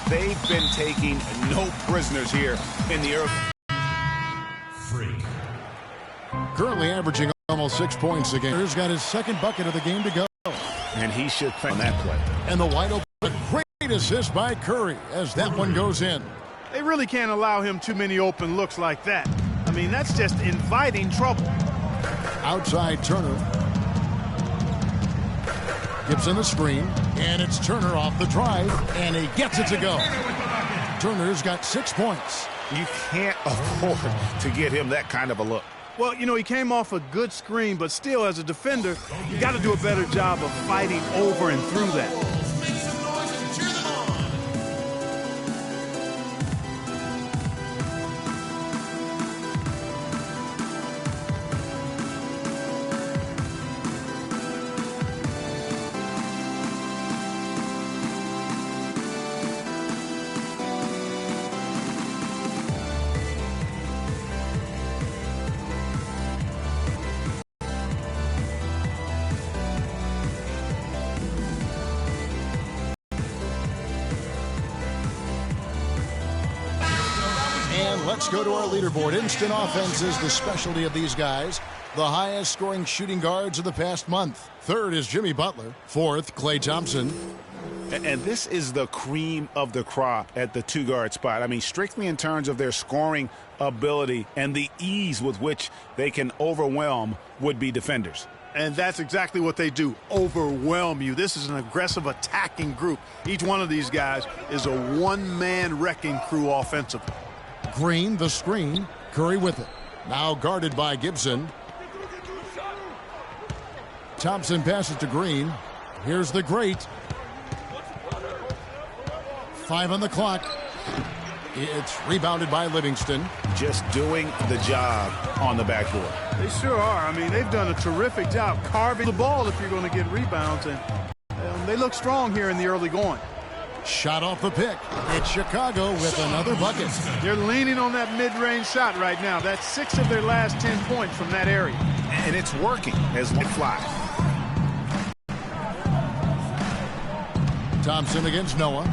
They've been taking no prisoners here in the earth. Currently averaging almost 6 points a game. He's got his second bucket of the game to go. And he should thank that play. And the wide open, great assist by Curry as that one goes in. They really can't allow him too many open looks like that. I mean, that's just inviting trouble. Outside Turner. Gibson the screen, and it's Turner off the drive, and he gets it to go. Turner's got 6 points. You can't afford to get him that kind of a look. Well, you know, he came off a good screen, but still, as a defender, you got to do a better job of fighting over and through that. Let's go to our leaderboard. Instant offense is the specialty of these guys. The highest scoring shooting guards of the past month. Third is Jimmy Butler. Fourth, Klay Thompson. And this is the cream of the crop at the two-guard spot. I mean, strictly in terms of their scoring ability and the ease with which they can overwhelm would-be defenders. And that's exactly what they do, overwhelm you. This is an aggressive attacking group. Each one of these guys is a one-man wrecking crew offensively. Green, the screen. Curry with it. Now guarded by Gibson. Thompson passes to Green. Here's the great. 5 on the clock. It's rebounded by Livingston. Just doing the job on the backboard. They sure are. I mean, they've done a terrific job carving the ball if you're going to get rebounds. And they look strong here in the early going. Shot off the pick. It's Chicago with another bucket. They're leaning on that mid-range shot right now. That's 6 of their last 10 points from that area. And it's working as they fly. Thompson against Noah.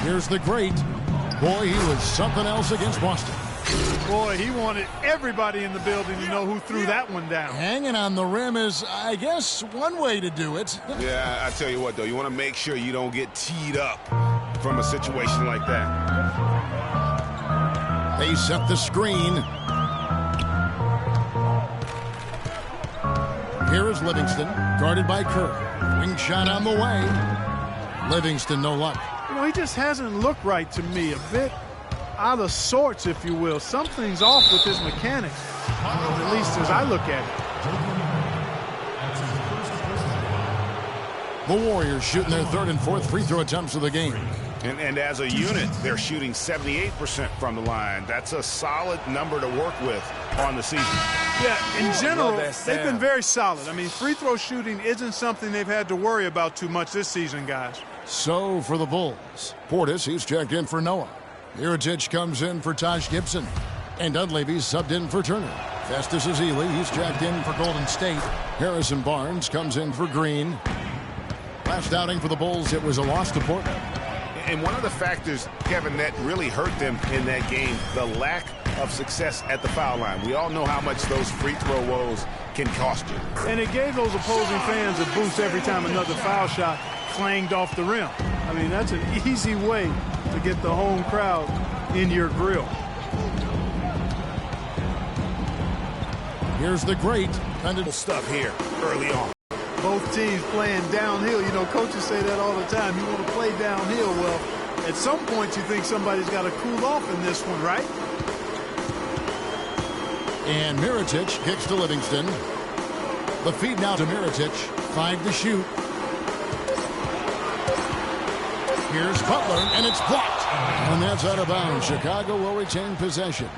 Here's the great. Boy, he was something else against Boston. Boy, he wanted everybody in the building to know who threw that one down. Hanging on the rim is, I guess, one way to do it. Yeah, I tell you what, though, you want to make sure you don't get teed up from a situation like that. They set the screen. Here is Livingston, guarded by Kerr. Wing shot on the way. Livingston, no luck. You know, he just hasn't looked right to me. A bit out of sorts, if you will. Something's off with his mechanics, at least as I look at it. The Warriors shooting their third and fourth free throw attempts of the game. And as a unit, they're shooting 78% from the line. That's a solid number to work with on the season. Yeah, in general, they've been very solid. I mean, free throw shooting isn't something they've had to worry about too much this season, guys. So for the Bulls, Portis, he's checked in for Noah. Mirotic comes in for Taj Gibson. And Dunleavy's subbed in for Turner. Festus Ezeli, he's checked in for Golden State. Harrison Barnes comes in for Green. Last outing for the Bulls, it was a loss to Portland. And one of the factors, Kevin, that really hurt them in that game, the lack of success at the foul line. We all know how much those free throw woes can cost you. And it gave those opposing fans a boost every time another foul shot clanged off the rim. I mean, that's an easy way to get the home crowd in your grill. Here's the great stuff here early on. Both teams playing downhill. You know, coaches say that all the time. You want to play downhill. Well, at some point you think somebody's got to cool off in this one, right? And Mirotic kicks to Livingston. The feed now to Mirotic. 5 to shoot. Here's Butler, and it's blocked. And that's out of bounds. Chicago will retain possession.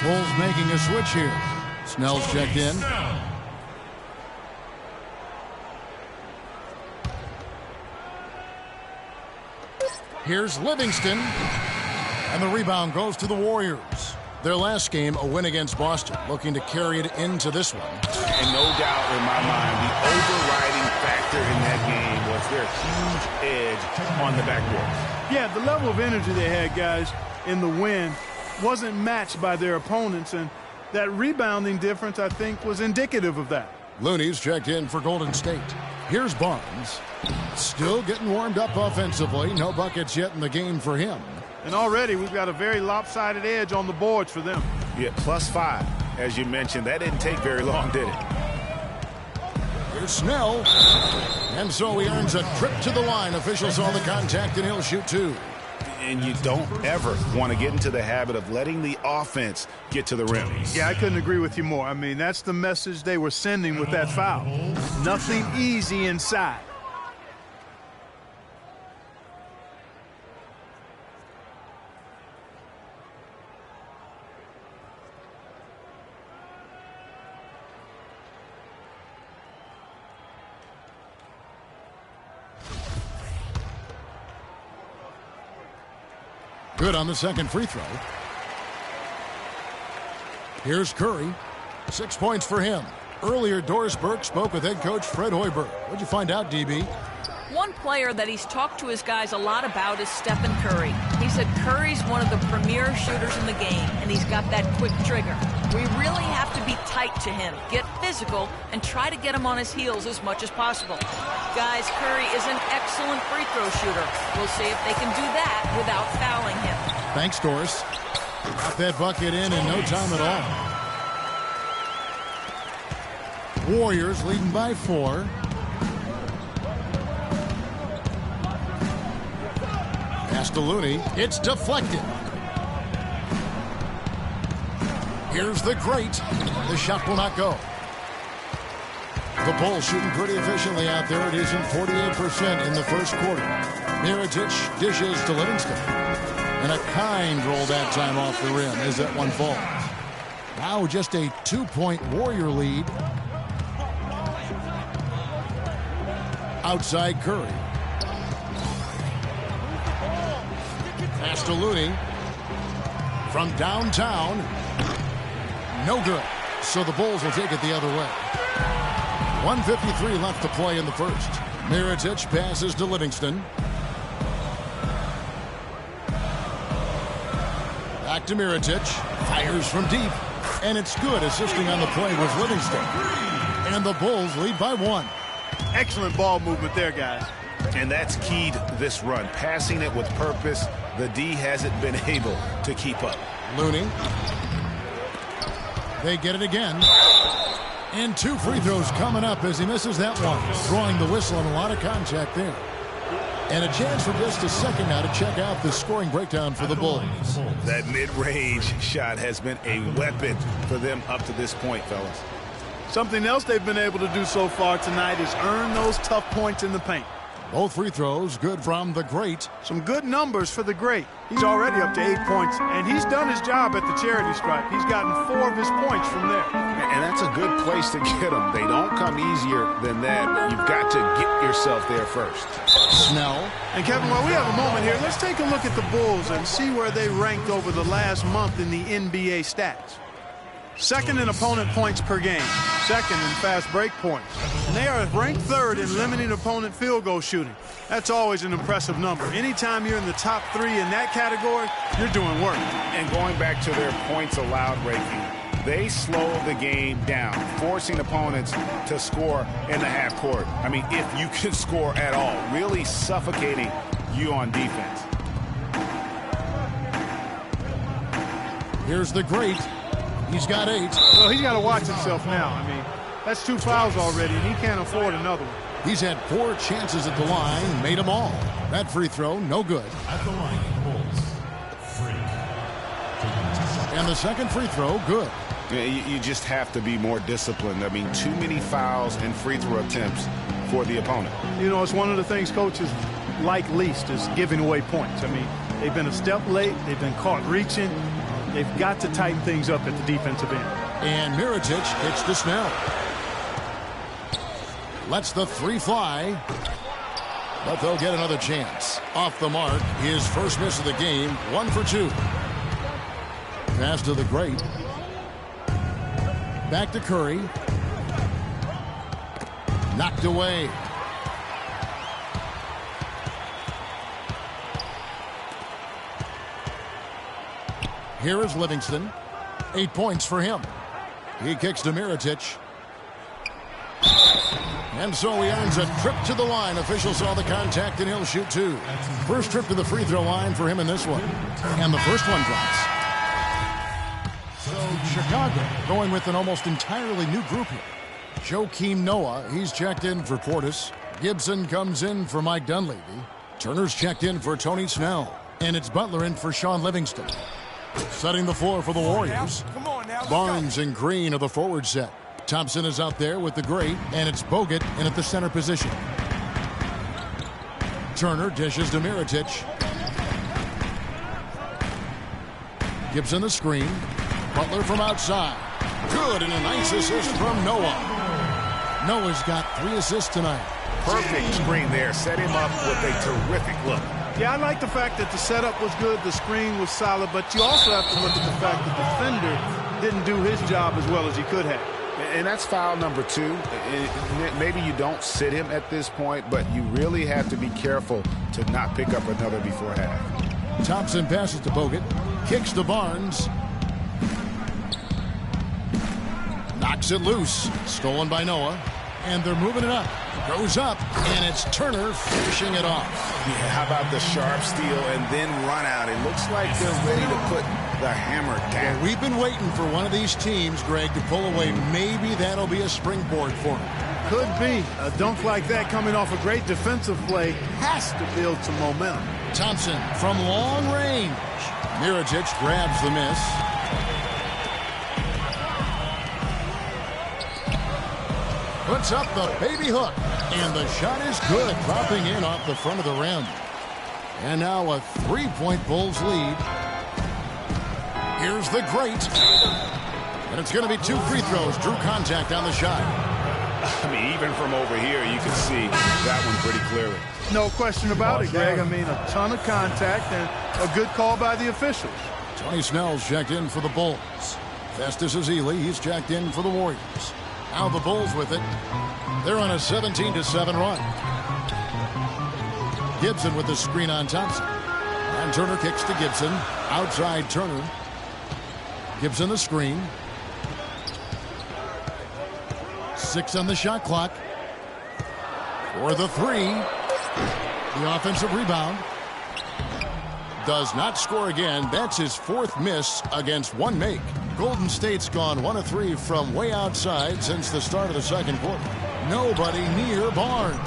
Bulls making a switch here. Snell's checked in. Here's Livingston. And the rebound goes to the Warriors. Their last game, a win against Boston, looking to carry it into this one. And no doubt in my their huge edge on the backboard. Yeah, the level of energy they had, guys, in the win wasn't matched by their opponents, and that rebounding difference, I think, was indicative of that. Looney's checked in for Golden State. Here's Barnes. Still getting warmed up offensively. No buckets yet in the game for him. And already we've got a very lopsided edge on the boards for them. Yeah, +5, as you mentioned. That didn't take very long, did it? Here's Snell. And so he earns a trip to the line. Officials saw the contact, and he'll shoot 2. And you don't ever want to get into the habit of letting the offense get to the rim. Yeah, I couldn't agree with you more. I mean, that's the message they were sending with that foul. Nothing easy inside. Good on the second free throw. Here's Curry. 6 points for him. Earlier, Doris Burke spoke with head coach Fred Hoiberg. What'd you find out, DB? One player that he's talked to his guys a lot about is Stephen Curry. He said Curry's one of the premier shooters in the game, and he's got that quick trigger. We really have to be tight to him, get physical, and try to get him on his heels as much as possible. Guys, Curry is an excellent free throw shooter. We'll see if they can do that without fouling him. Thanks, Doris. Got that bucket in no time at all. Warriors leading by 4. Pass to Looney. It's deflected. Here's the great. The shot will not go. The Bulls shooting pretty efficiently out there. It isn't 48% in the first quarter. Mirotic dishes to Livingston. And a kind roll that time off the rim as that one falls. Now just a 2-point Warrior lead. Outside Curry. Pass to Looney. From downtown. No good. So the Bulls will take it the other way. 1:53 left to play in the first. Mirotic passes to Livingston. Back to Mirotic. Fires from deep. And it's good. Assisting on the play was Livingston. And the Bulls lead by 1. Excellent ball movement there, guys. And that's keyed this run. Passing it with purpose. The D hasn't been able to keep up. Looney. They get it again. And 2 free throws coming up as he misses that one. Throwing the whistle and a lot of contact there. And a chance for just a second now to check out the scoring breakdown for the Bulls. That mid-range shot has been a weapon for them up to this point, fellas. Something else they've been able to do so far tonight is earn those tough points in the paint. Both free throws good from the great. Some good numbers for the great. He's already up to 8 points, and he's done his job at the charity stripe. He's gotten 4 of his points from there. And that's a good place to get them. They don't come easier than that, but you've got to get yourself there first. Snell. And Kevin, while we have a moment here, let's take a look at the Bulls and see where they ranked over the last month in the NBA stats. Second in opponent points per game. Second in fast break points. And they are ranked 3rd in limiting opponent field goal shooting. That's always an impressive number. Anytime you're in the top 3 in that category, you're doing work. And going back to their points allowed ranking, they slow the game down, forcing opponents to score in the half court. I mean, if you can score at all, really suffocating you on defense. Here's the great. He's got 8. Well, he's got to watch himself now. I mean, that's 2 fouls already, and he can't afford another one. He's had 4 chances at the line, made them all. That free throw, no good. At the line, Bulls. Free. And the second free throw, good. You just have to be more disciplined. I mean, too many fouls and free throw attempts for the opponent. You know, it's one of the things coaches like least is giving away points. I mean, they've been a step late. They've been caught reaching. They've got to tighten things up at the defensive end. And Mirotic hits to Snell. Lets the 3 fly. But they'll get another chance. Off the mark, his first miss of the game, 1 for 2. Pass to the great. Back to Curry. Knocked away. Here is Livingston. 8 points for him. He kicks to Mirotic. And so he earns a trip to the line. Officials saw the contact, and he'll shoot two. First trip to the free throw line for him in this one. And the first one drops. So Chicago going with an almost entirely new group here. Joakim Noah, he's checked in for Portis. Gibson comes in for Mike Dunleavy. Turner's checked in for Tony Snell. And it's Butler in for Sean Livingston. Setting the floor for the Warriors. Barnes and Green are the forward set. Thompson is out there with the great, and it's Bogut in at the center position. Turner dishes to Mirotic. Gibson the screen. Butler from outside. Good, and a nice assist from Noah. Noah's got 3 assists tonight. Perfect screen there. Set him up with a terrific look. Yeah, I like the fact that the setup was good, the screen was solid, but you also have to look at the fact that the defender didn't do his job as well as he could have. And that's foul number 2. Maybe you don't sit him at this point, but you really have to be careful to not pick up another before half. Thompson passes to Bogut. Kicks to Barnes. Knocks it loose. Stolen by Noah. And they're moving it up. Goes up, and it's Turner finishing it off. Yeah, how about the sharp steal and then run out? It looks like they're ready to put the hammer down. We've been waiting for one of these teams, Greg, to pull away. Maybe that'll be a springboard for them. Could be. A dunk like that coming off a great defensive play has to build some momentum. Thompson from long range. Mirotic grabs the miss. Puts up the baby hook. And the shot is good, dropping in off the front of the rim. And now a 3-point Bulls lead. Here's the great. And it's going to be 2 free throws. Drew contact on the shot. I mean, even from over here, you can see that one pretty clearly. No question about it, Greg. I mean, a ton of contact and a good call by the officials. Tony Snell's checked in for the Bulls. Festus Ezeli, he's checked in for the Warriors. Now the Bulls with it. They're on a 17-7 run. Gibson with the screen on Thompson. And Turner kicks to Gibson. Outside Turner. Gibson the screen. 6 on the shot clock. For the 3. The offensive rebound. Does not score again. That's his 4th miss against 1 make. Golden State's gone 1 of 3 from way outside since the start of the second quarter. Nobody near Barnes.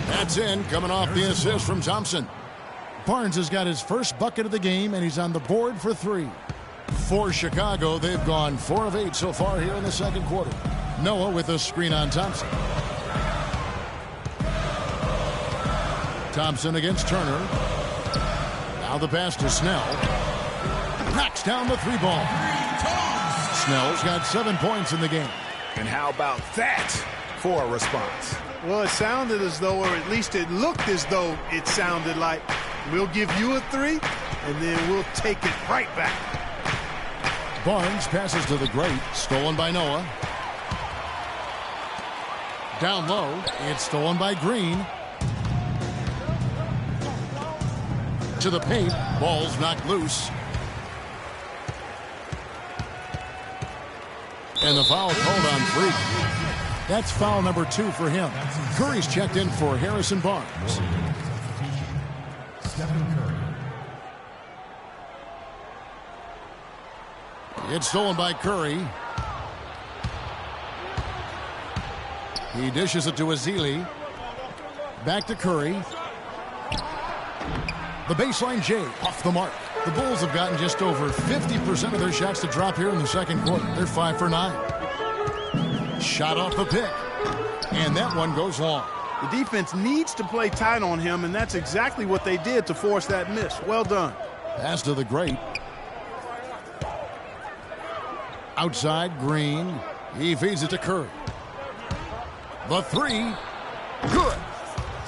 That's in, coming off the assist from Thompson. Barnes has got his first bucket of the game, and he's on the board for 3. For Chicago, they've gone 4 of 8 so far here in the second quarter. Noah with a screen on Thompson. Thompson against Turner. Now the pass to Snell. Knocks down the 3 ball. Snell's got 7 points in the game. And how about that for a response? Well, it sounded as though, or at least it looked as though it sounded like, we'll give you a 3, and then we'll take it right back. Barnes passes to the great. Stolen by Noah. Down low. It's stolen by Green. To the paint. Ball's knocked loose. And the foul called on Freak. That's foul number 2 for him. Curry's checked in for Harrison Barnes. It's stolen by Curry. He dishes it to Ezeli. Back to Curry. The baseline J off the mark. The Bulls have gotten just over 50% of their shots to drop here in the second quarter. They're 5 for 9. Shot off the pick. And that one goes long. The defense needs to play tight on him, and that's exactly what they did to force that miss. Well done. Pass to the great. Outside, Green. He feeds it to Curry. The 3. Good.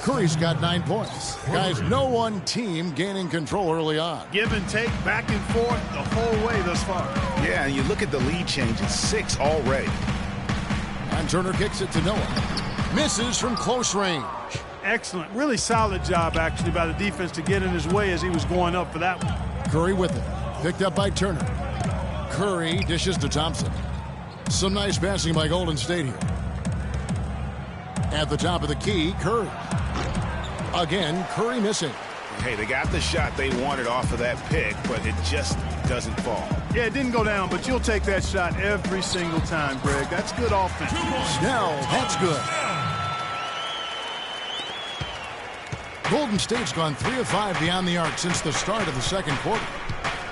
Curry's got 9 points. Guys, no one team gaining control early on. Give and take, back and forth the whole way thus far. Yeah, and you look at the lead change. It's 6 already. And Turner kicks it to Noah. Misses from close range. Excellent. Really solid job, actually, by the defense to get in his way as he was going up for that one. Curry with it. Picked up by Turner. Curry dishes to Thompson. Some nice passing by Golden State here. At the top of the key, Curry. Again, Curry missing. Hey, they got the shot they wanted off of that pick, but it just doesn't fall. Yeah, it didn't go down, but you'll take that shot every single time, Greg. That's good offense. Snell, that's good. Golden State's gone 3 of 5 beyond the arc since the start of the second quarter.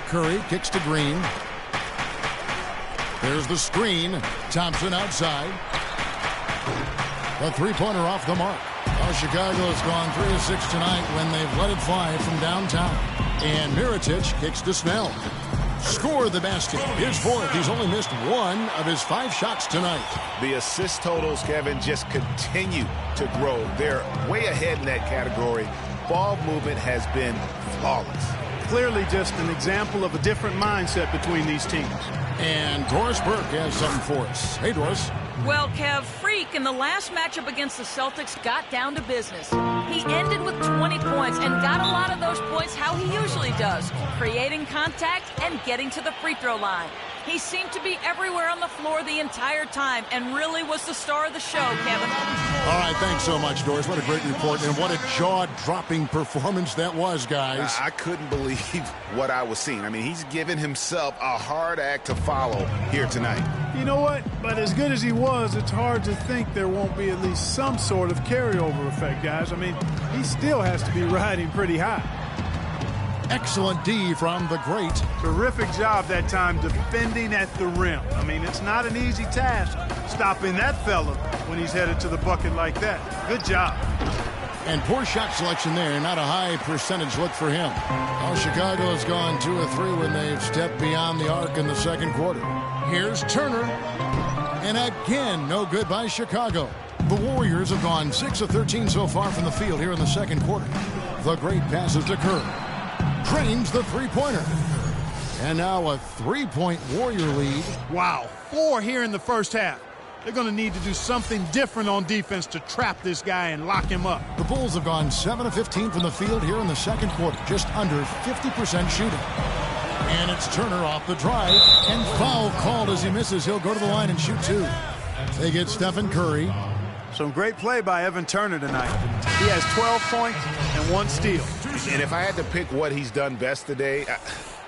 Curry kicks to Green. There's the screen. Thompson outside. The three-pointer off the mark. Well, Chicago has gone 3 of 6 tonight when they've let it fly from downtown. And Mirotic kicks to Snell. Score the basket. His fourth. He's only missed 1 of his 5 shots tonight. The assist totals, Kevin, just continue to grow. They're way ahead in that category. Ball movement has been flawless. Clearly just an example of a different mindset between these teams. And Doris Burke has something for us. Hey, Doris. Well, Kev, Freak in the last matchup against the Celtics got down to business. He ended with 20 points and got a lot of those points how he usually does, creating contact and getting to the free throw line. He seemed to be everywhere on the floor the entire time and really was the star of the show, Kevin. All right, thanks so much, Doris. What a great report, and what a jaw-dropping performance that was, guys. I couldn't believe what I was seeing. I mean, he's given himself a hard act to follow here tonight. You know what? But as good as he was, it's hard to think there won't be at least some sort of carryover effect, guys. I mean, he still has to be riding pretty high. Excellent D from the great. Terrific job that time defending at the rim. I mean, it's not an easy task stopping that fella when he's headed to the bucket like that. Good job. And poor shot selection there. Not a high percentage look for him. Well, Chicago has gone 2 of 3 when they've stepped beyond the arc in the second quarter. Here's Turner. And again, no good by Chicago. The Warriors have gone 6 of 13 so far from the field here in the second quarter. The great passes to Curry. Drains the three-pointer. And now a 3-point Warrior lead. Wow, 4 here in the first half. They're going to need to do something different on defense to trap this guy and lock him up. The Bulls have gone 7 of 15 from the field here in the second quarter. Just under 50% shooting. And it's Turner off the drive. And foul called as he misses. He'll go to the line and shoot 2. They get Stephen Curry. Some great play by Evan Turner tonight. He has 12 points and 1 steal. And if I had to pick what he's done best today,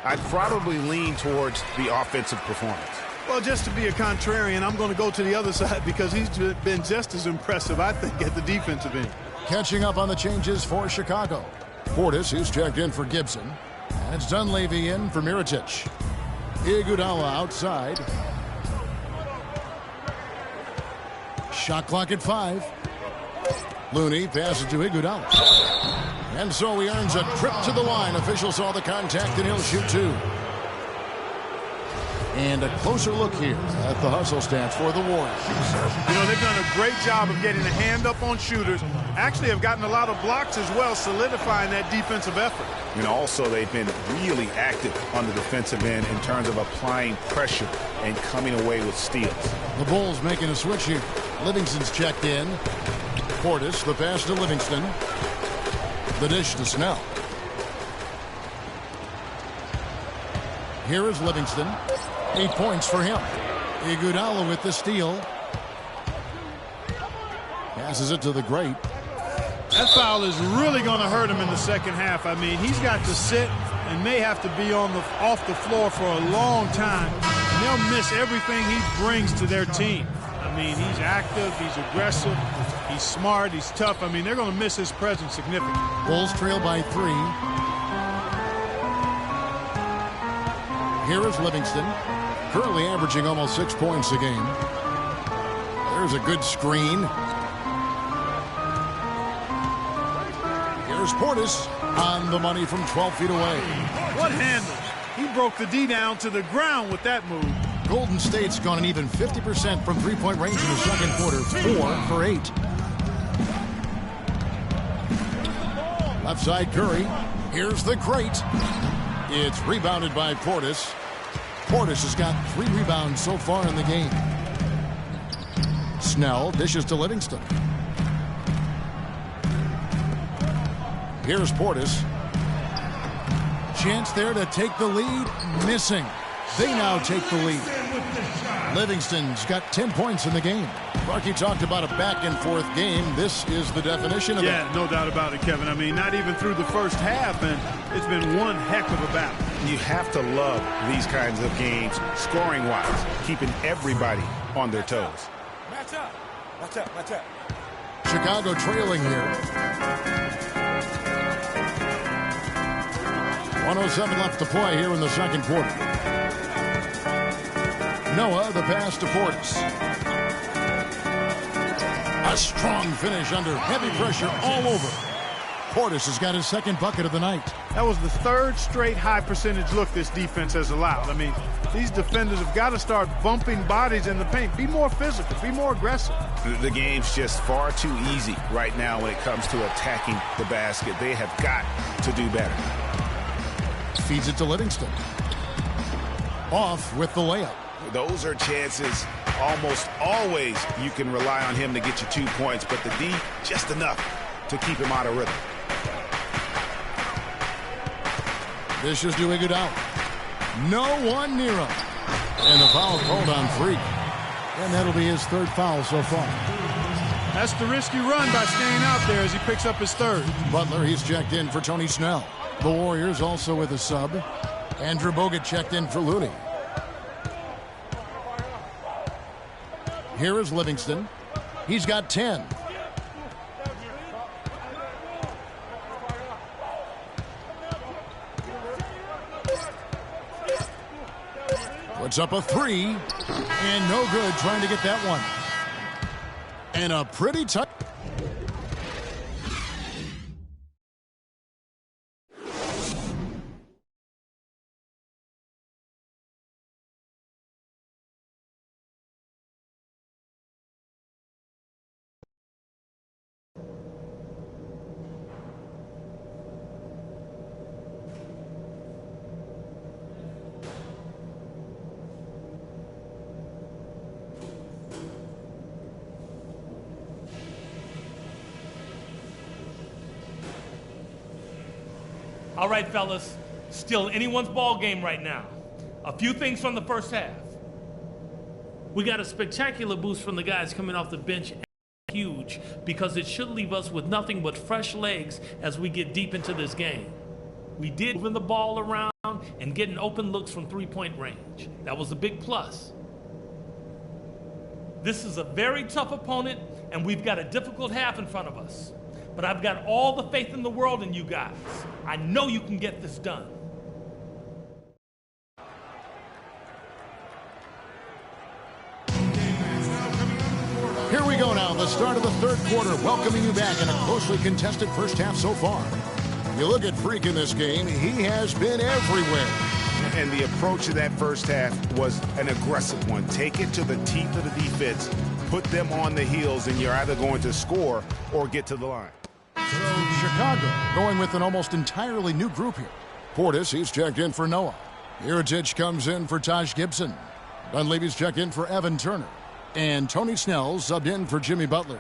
I'd probably lean towards the offensive performance. Well, just to be a contrarian, I'm going to go to the other side because he's been just as impressive, I think, at the defensive end. Catching up on the changes for Chicago. Portis, who's checked in for Gibson. And it's Dunleavy in for Mirotic. Iguodala outside. Shot clock at 5. Looney passes to Iguodala. And so he earns a trip to the line. Officials saw the contact and he'll shoot 2. And a closer look here at the hustle stats for the Warriors. You know, they've done a great job of getting a hand up on shooters. Actually have gotten a lot of blocks as well, solidifying that defensive effort. And also they've been really active on the defensive end in terms of applying pressure and coming away with steals. The Bulls making a switch here. Livingston's checked in. Portis, the pass to Livingston. The dish to Snell. Here is Livingston. 8 points for him. Iguodala with the steal. Passes it to the great. That foul is really going to hurt him in the second half. I mean, he's got to sit and may have to be off the floor for a long time. And they'll miss everything he brings to their team. I mean, he's active, he's aggressive, he's smart, he's tough. I mean, they're going to miss his presence significantly. Bulls trail by 3. Here is Livingston, currently averaging almost 6 points a game. There's a good screen. Here's Portis on the money from 12 feet away. What handles? He broke the D down to the ground with that move. Golden State's gone an even 50% from three-point range in the second quarter. 4 for 8. Left side Curry. Here's the great. It's rebounded by Portis. Portis has got 3 rebounds so far in the game. Snell dishes to Livingston. Here's Portis. Chance there to take the lead. missing. They now take the lead. Livingston's got 10 points in the game. Clarky talked about a back-and-forth game. This is the definition of that. Yeah, no doubt about it, Kevin. I mean, not even through the first half, and it's been one heck of a battle. You have to love these kinds of games, scoring-wise, keeping everybody on their toes. Match up. Match up. Match up. Chicago trailing here. 1:07 left to play here in the second quarter. Noah, the pass to Portis. A strong finish under heavy pressure all over. Portis has got his second bucket of the night. That was the third straight high-percentage look this defense has allowed. I mean, these defenders have got to start bumping bodies in the paint. Be more physical. Be more aggressive. The game's just far too easy right now when it comes to attacking the basket. They have got to do better. Feeds it to Livingston. Off with the layup. Those are chances almost always you can rely on him to get you 2 points, but the D, just enough to keep him out of rhythm. This is doing it out. No one near him. And the foul called on Freak. And that'll be his third foul so far. That's the risky run by staying out there as he picks up his third. Butler, he's checked in for Tony Snell. The Warriors also with a sub. Andrew Bogut checked in for Looney. Here is Livingston. He's got 10. Puts up a three. And no good trying to get that one. And a pretty tight. All right, fellas, still anyone's ball game right now. A few things from the first half. We got a spectacular boost from the guys coming off the bench. Huge, because it should leave us with nothing but fresh legs as we get deep into this game. We did moving the ball around and getting open looks from three-point range. That was a big plus. This is a very tough opponent, and we've got a difficult half in front of us. But I've got all the faith in the world in you guys. I know you can get this done. Here we go now, the start of the third quarter, welcoming you back in a closely contested first half so far. You look at Freak in this game, he has been everywhere. And the approach to that first half was an aggressive one. Take it to the teeth of the defense, put them on the heels, and you're either going to score or get to the line. So Chicago going with an almost entirely new group here. Portis, he's checked in for Noah. Mirotic comes in for Taj Gibson. Dunleavy's checked in for Evan Turner. And Tony Snell subbed in for Jimmy Butler.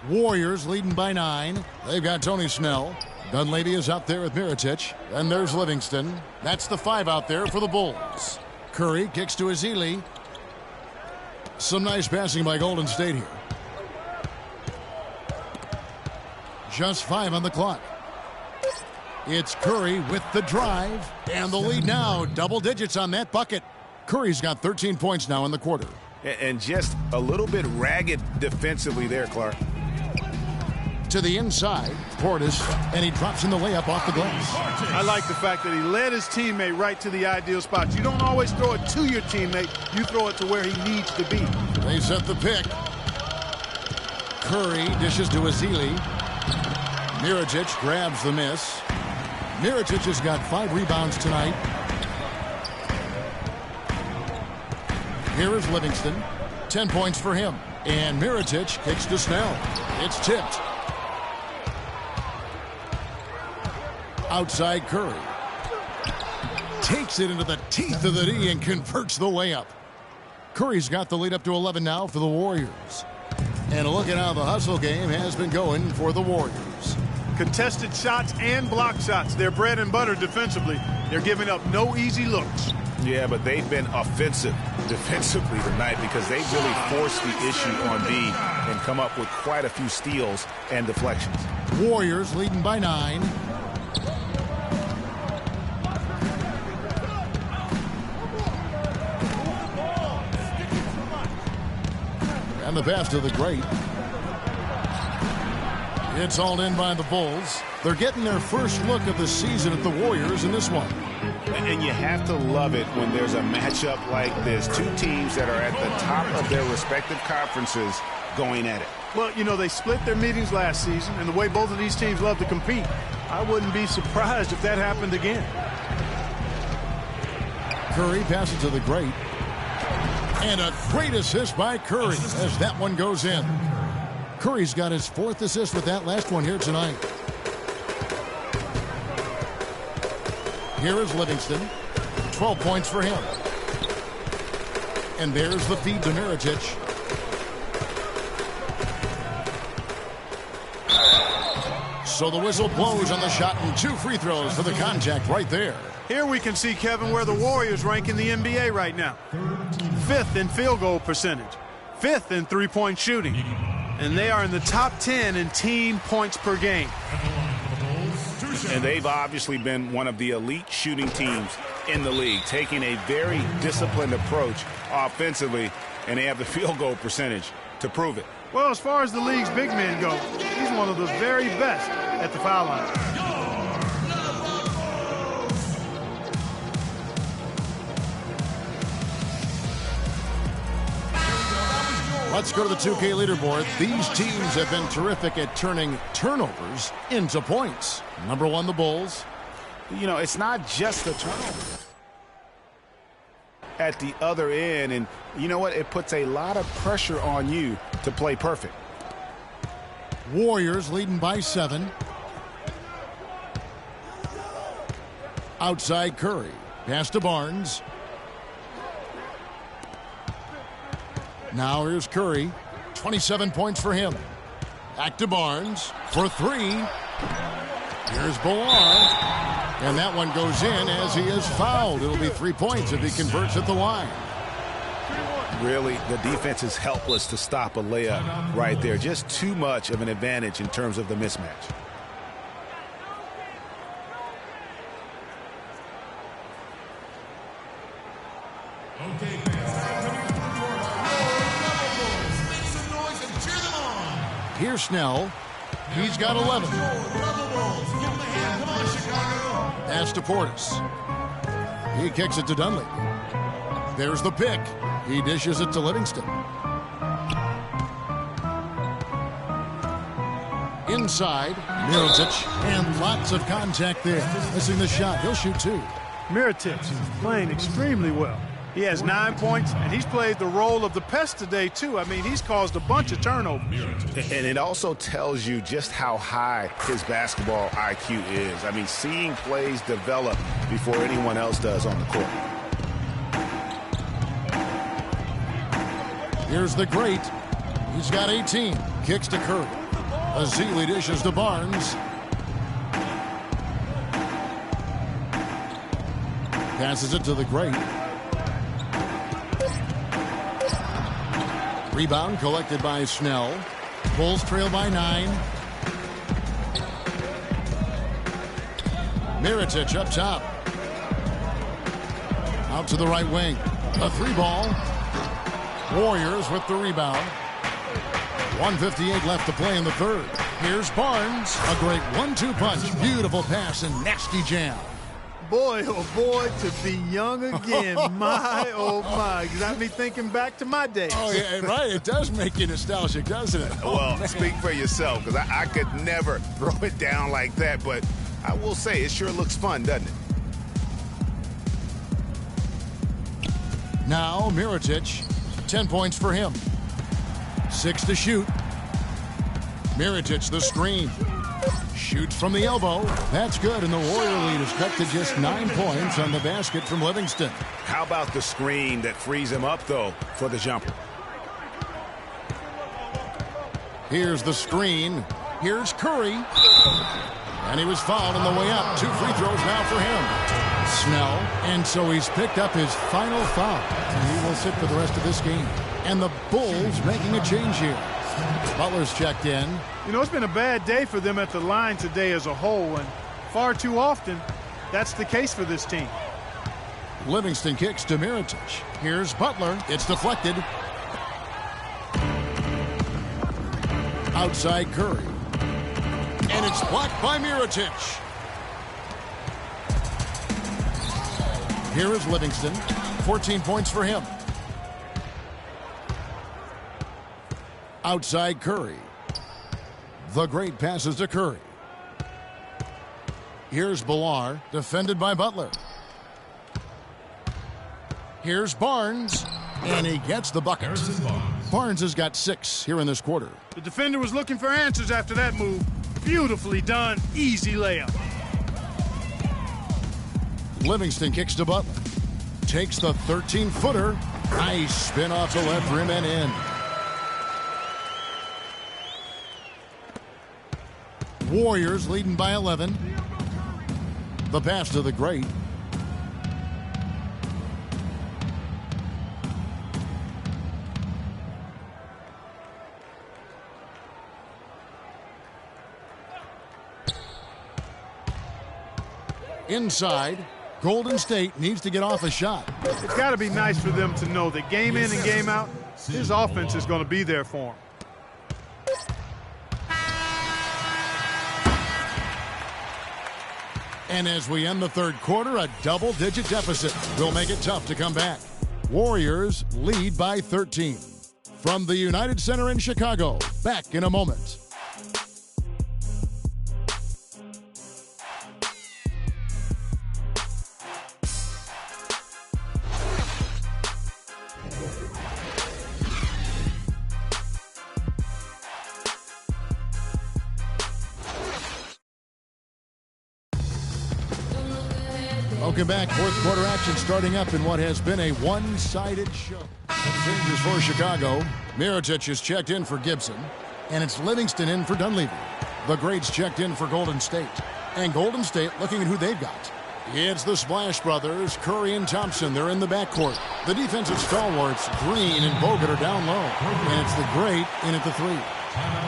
Warriors leading by 9. They've got Tony Snell. Dunleavy is out there with Mirotic. And there's Livingston. That's the 5 out there for the Bulls. Curry kicks to Ezeli. Some nice passing by Golden State here. Just 5 on the clock. It's Curry with the drive. And the lead now, double digits on that bucket. Curry's got 13 points now in the quarter. And just a little bit ragged defensively there, Clark. To the inside, Portis, and he drops in the layup off the glass. I like the fact that he led his teammate right to the ideal spot. You don't always throw it to your teammate. You throw it to where he needs to be. They set the pick. Curry dishes to Ezeli. Mirotic grabs the miss. Mirotic has got 5 rebounds tonight. Here is Livingston. 10 points for him. And Mirotic kicks to Snell. It's tipped. Outside Curry. Takes it into the teeth of the D and converts the layup. Curry's got the lead up to 11 now for the Warriors. And look at how the hustle game has been going for the Warriors. Contested shots and block shots. They're bread and butter defensively. They're giving up no easy looks. Yeah, but they've been offensive defensively tonight because they've really forced the issue on B and come up with quite a few steals and deflections. Warriors leading by 9. And the pass to the great. It's hauled in by the Bulls. They're getting their first look of the season at the Warriors in this one. And you have to love it when there's a matchup like this. Two teams that are at the top of their respective conferences going at it. Well, you know, they split their meetings last season, and the way both of these teams love to compete, I wouldn't be surprised if that happened again. Curry passes to the great. And a great assist by Curry as that one goes in. Curry's got his 4th assist with that last one here tonight. Here is Livingston. 12 points for him. And there's the feed to Mirotic. So the whistle blows on the shot and 2 free throws for the contact right there. Here we can see, Kevin, where the Warriors rank in the NBA right now. 5th in field goal percentage. 5th in three-point shooting. And they are in the top 10 in team points per game. And they've obviously been one of the elite shooting teams in the league, taking a very disciplined approach offensively, and they have the field goal percentage to prove it. Well, as far as the league's big men go, he's one of the very best at the foul line. Let's go to the 2K leaderboard. These teams have been terrific at turning turnovers into points. Number 1, the Bulls. You know, it's not just the turnover at the other end, and you know what? It puts a lot of pressure on you to play perfect. Warriors leading by 7. Outside Curry. Pass to Barnes. Now here's Curry. 27 points for him. Back to Barnes for 3. Here's Ballard. And that one goes in as he is fouled. It'll be 3 points if he converts at the line. Really, the defense is helpless to stop a layup right there. Just too much of an advantage in terms of the mismatch. Okay, Here's Snell. He's got 11. Pass to Portis. He kicks it to Dunley. There's the pick. He dishes it to Livingston. Inside, Mirotic, and lots of contact there. Missing the shot. He'll shoot 2. Mirotic is playing extremely well. He has 9 points, and he's played the role of the pest today, too. I mean, he's caused a bunch of turnovers. And it also tells you just how high his basketball IQ is. I mean, seeing plays develop before anyone else does on the court. Here's the great. He's got 18. Kicks to Curry. Azili dishes to Barnes. Passes it to the great. Rebound collected by Snell. Bulls trail by 9. Mirotic up top. Out to the right wing. A 3-ball. Warriors with the rebound. 1:58 left to play in the third. Here's Barnes. A great 1-2 punch. Beautiful pass and nasty jam. Boy, oh boy, to be young again. My, oh my. Got me thinking back to my days. Oh, yeah, right. It does make you nostalgic, doesn't it? Well, speak for yourself, because I could never throw it down like that, but I will say it sure looks fun, doesn't it? Now, Mirotic, 10 points for him. 6 to shoot. Mirotic, the screen. Shoots from the elbow. That's good, and the Warrior lead is cut to just 9 points on the basket from Livingston. How about the screen that frees him up, though, for the jumper? Here's the screen. Here's Curry. And he was fouled on the way up. 2 free throws now for him. Snell. And so he's picked up his final foul. And he will sit for the rest of this game. And the Bulls making a change here. Butler's checked in. You know, it's been a bad day for them at the line today as a whole, and far too often that's the case for this team. Livingston kicks to Mirotic. Here's Butler. It's deflected. Outside Curry. And it's blocked by Mirotic. Here is Livingston. 14 points for him. Outside Curry. The great passes to Curry. Here's Billar, defended by Butler. Here's Barnes, and he gets the bucket. Barnes has got 6 here in this quarter. The defender was looking for answers after that move. Beautifully done, easy layup. Livingston kicks to Butler. Takes the 13-footer. Nice spin off the left rim and in. Warriors leading by 11. The pass to the great. Inside, Golden State needs to get off a shot. It's got to be nice for them to know that game in and game out, his offense is going to be there for him. And as we end the third quarter, a double-digit deficit will make it tough to come back. Warriors lead by 13. From the United Center in Chicago, back in a moment. Welcome back. Fourth quarter action starting up in what has been a one-sided show. Changes for Chicago. Mirotic is checked in for Gibson. And it's Livingston in for Dunleavy. The greats checked in for Golden State. And Golden State looking at who they've got. It's the Splash Brothers, Curry and Thompson. They're in the backcourt. The defensive stalwarts, Green and Bogut, are down low. And it's the great in at the 3.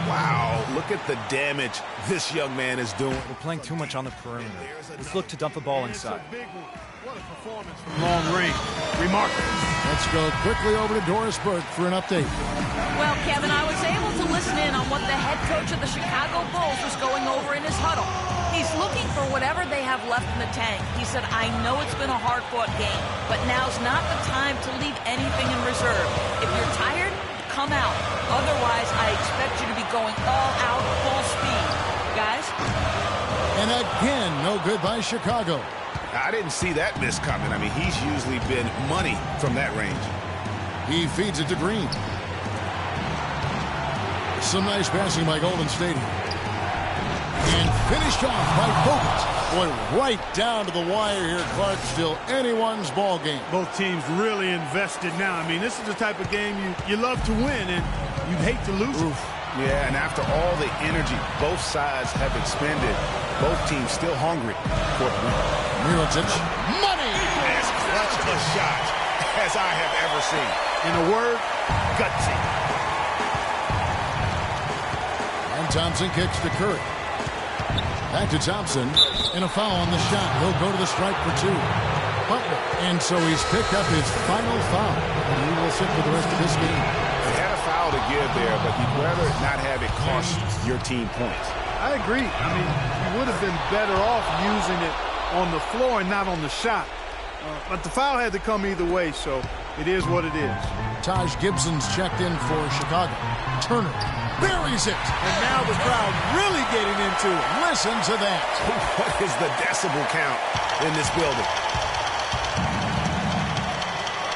Wow, look at the damage this young man is doing. We're playing too much on the perimeter. Let's look to dump the ball inside. What a performance from long range. Remarkable. Let's go quickly over to Doris Burke for an update. Well, Kevin, I was able to listen in on what the head coach of the Chicago Bulls was going over in his huddle. He's looking for whatever they have left in the tank. He said, I know it's been a hard-fought game, but now's not the time to leave anything in reserve. If you're tired, come out. Otherwise, I expect you to be going all out full speed. Guys? And again, no good by Chicago. I didn't see that miss coming. I mean, he's usually been money from that range. He feeds it to Green. Some nice passing by Golden State. And finished off by Bogut. Boy, right down to the wire here, Clark. Still anyone's ball game. Both teams really invested now. I mean, this is the type of game you love to win, and you'd hate to lose it. Yeah, and after all the energy both sides have expended, both teams still hungry for the win. Mirotic, money! As clutch a shot as I have ever seen. In a word, gutsy. And Thompson kicks to Curry. Back to Thompson, and a foul on the shot. He'll go to the strike for 2. Butler, and so he's picked up his final foul. And he will sit for the rest of this game. He had a foul to give there, but you'd rather not have it cost your team points. I agree. I mean, you would have been better off using it on the floor and not on the shot. But the foul had to come either way, so it is what it is. Taj Gibson's checked in for Chicago. Turner buries it. And now the crowd really getting into it. Listen to that. What is the decibel count in this building?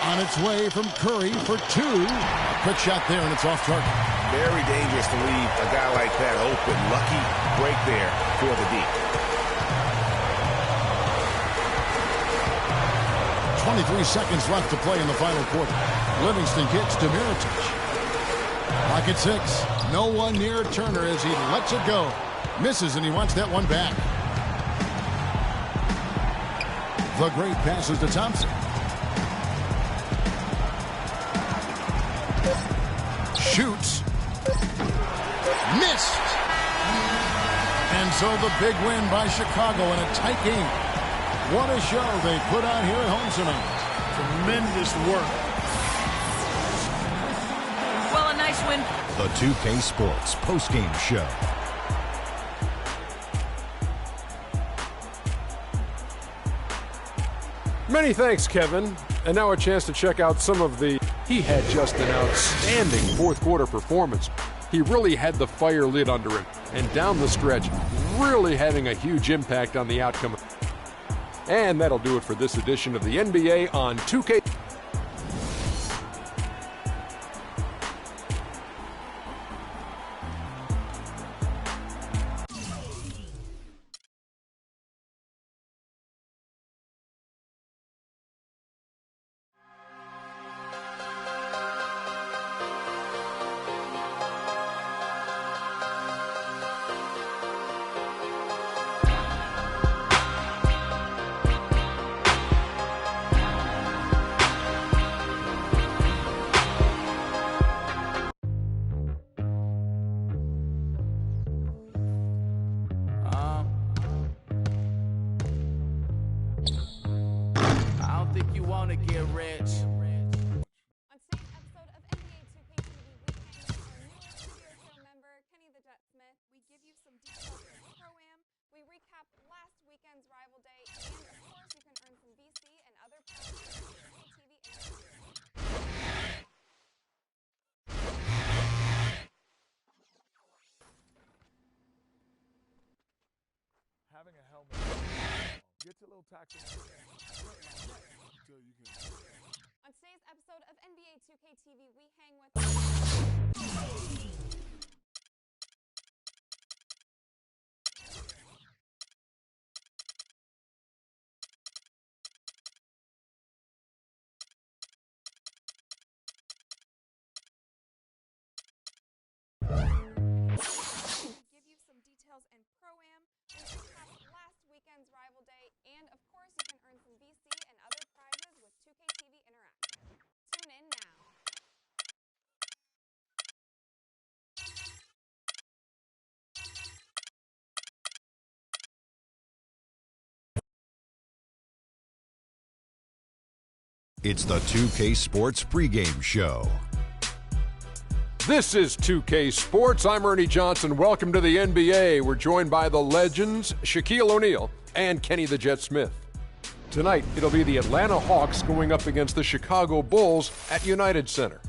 On its way from Curry for 2. A quick shot there, and it's off target. Very dangerous to leave a guy like that open. Lucky break there for the deep. 23 seconds left to play in the final quarter. Livingston kicks to Miritich. Pocket 6. No one near Turner as he lets it go. Misses, and he wants that one back. The great passes to Thompson. Shoots. Missed. And so the big win by Chicago in a tight game. What a show they put on here at home tonight. Tremendous work. Well, a nice win. The 2K Sports postgame show. Many thanks, Kevin. And now a chance to check out some of the... He had just an outstanding fourth quarter performance. He really had the fire lit under him. And down the stretch, really having a huge impact on the outcome. And that'll do it for this edition of the NBA on 2K. Having a helmet gets a little taxing. On today's episode of NBA 2K TV, we hang with... give you some details and pro-am. We recap last weekend's rival day, and of course you can earn some VC and other prizes with 2K TV Interactive. Tune in now. It's the 2K Sports pregame show. This is 2K Sports. I'm Ernie Johnson. Welcome to the NBA. We're joined by the legends, Shaquille O'Neal and Kenny the Jet Smith. Tonight, it'll be the Atlanta Hawks going up against the Chicago Bulls at United Center.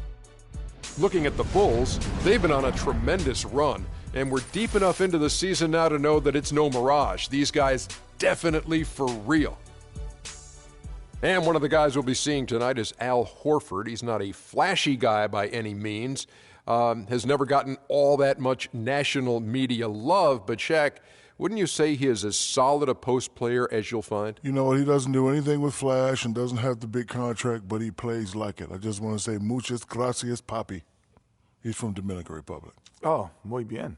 Looking at the Bulls, they've been on a tremendous run, and we're deep enough into the season now to know that it's no mirage. These guys definitely for real. And one of the guys we'll be seeing tonight is Al Horford. He's not a flashy guy by any means. Has never gotten all that much national media love, but Shaq, wouldn't you say he is as solid a post player as you'll find? You know, he doesn't do anything with flash and doesn't have the big contract, but he plays like it. I just want to say muchas gracias, papi. He's from Dominican Republic. Oh, muy bien.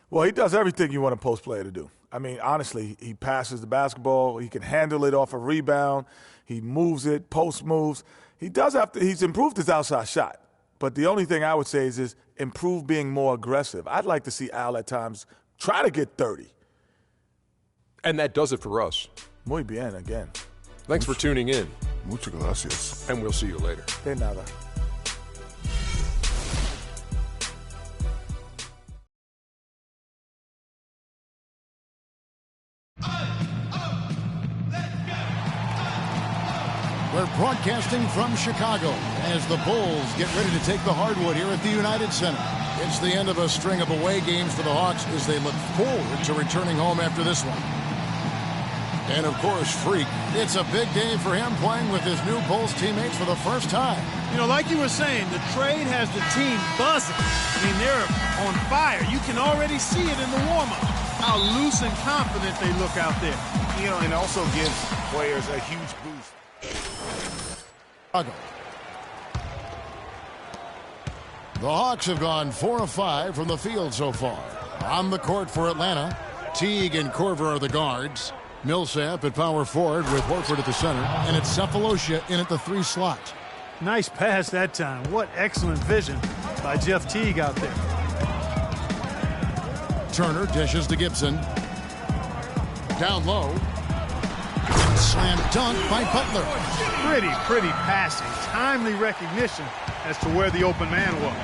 Well, he does everything you want a post player to do. I mean, honestly, he passes the basketball. He can handle it off a rebound. He moves it, post moves. He's improved his outside shot. But the only thing I would say is improve being more aggressive. I'd like to see Al at times try to get 30. And that does it for us. Muy bien again. Thanks for tuning in. Muchas gracias. And we'll see you later. De nada. We're broadcasting from Chicago as the Bulls get ready to take the hardwood here at the United Center. It's the end of a string of away games for the Hawks as they look forward to returning home after this one. And, of course, Freak. It's a big day for him playing with his new Bulls teammates for the first time. You know, like you were saying, the trade has the team buzzing. I mean, they're on fire. You can already see it in the warm-up, how loose and confident they look out there. You know, and also gives players a huge boost. The Hawks have gone 4 of 5 from the field so far. On the court for Atlanta, Teague and Korver are the guards. Millsap at power forward with Horford at the center, and it's Cephalosha in at the 3 slot. Nice pass that time. What excellent vision by Jeff Teague out there. Turner dishes to Gibson. Down low. Slam dunk by Butler. Pretty passing. Timely recognition as to where the open man was.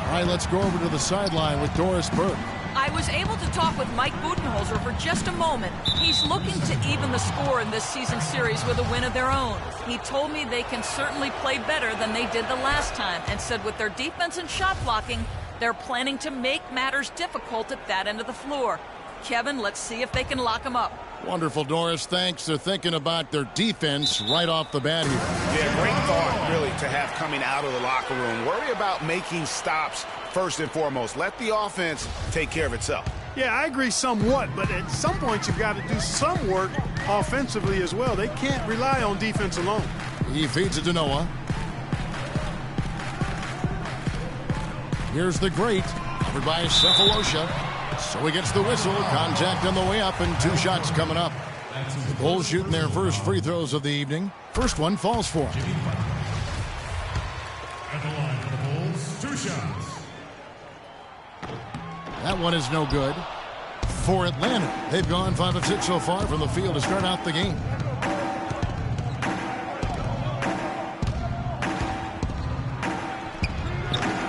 All right, let's go over to the sideline with Doris Burke. I was able to talk with Mike Budenholzer for just a moment. He's looking to even the score in this season series with a win of their own. He told me they can certainly play better than they did the last time, and said with their defense and shot blocking, they're planning to make matters difficult at that end of the floor. Kevin, let's see if they can lock them up. Wonderful, Doris. Thanks. They're thinking about their defense right off the bat here. Yeah, great thought, really, to have coming out of the locker room. Worry about making stops first and foremost. Let the offense take care of itself. Yeah, I agree somewhat, but at some point you've got to do some work offensively as well. They can't rely on defense alone. He feeds it to Noah. Here's the great, covered by Cephalosha. So he gets the whistle. Contact on the way up, and 2 shots coming up. The Bulls shooting their first free throws of the evening. First one falls for him. At the line for the Bulls, 2 shots. That one is no good. For Atlanta, they've gone 5 of 6 so far from the field to start out the game.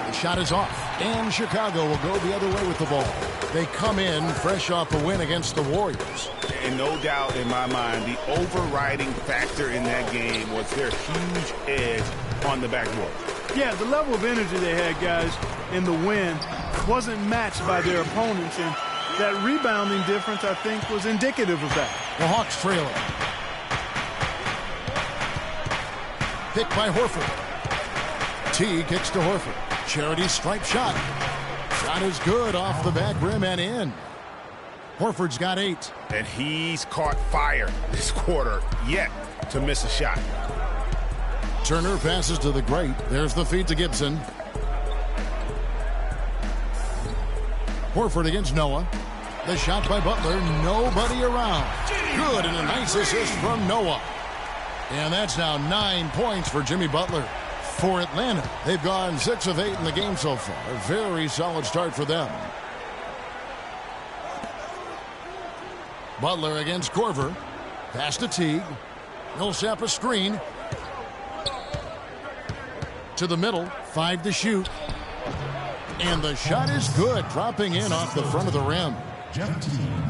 The shot is off, and Chicago will go the other way with the ball. They come in fresh off a win against the Warriors. And no doubt in my mind, the overriding factor in that game was their huge edge on the backboard. Yeah, the level of energy they had, guys, in the win wasn't matched by their opponents, and that rebounding difference, I think, was indicative of that. The Hawks trailing. Picked by Horford. T kicks to Horford. Charity stripe shot. Shot is good off the back rim and in. Horford's got 8. And he's caught fire this quarter, yet to miss a shot. Turner passes to the great. There's the feed to Gibson. Horford against Noah. The shot by Butler. Nobody around. Good, and a nice assist from Noah. And that's now 9 points for Jimmy Butler. For Atlanta, they've gone 6 of 8 in the game so far. A very solid start for them. Butler against Korver. Pass to Teague. Millsap a screen. To the middle. 5 to shoot. And the shot is good, dropping in off the front of the rim.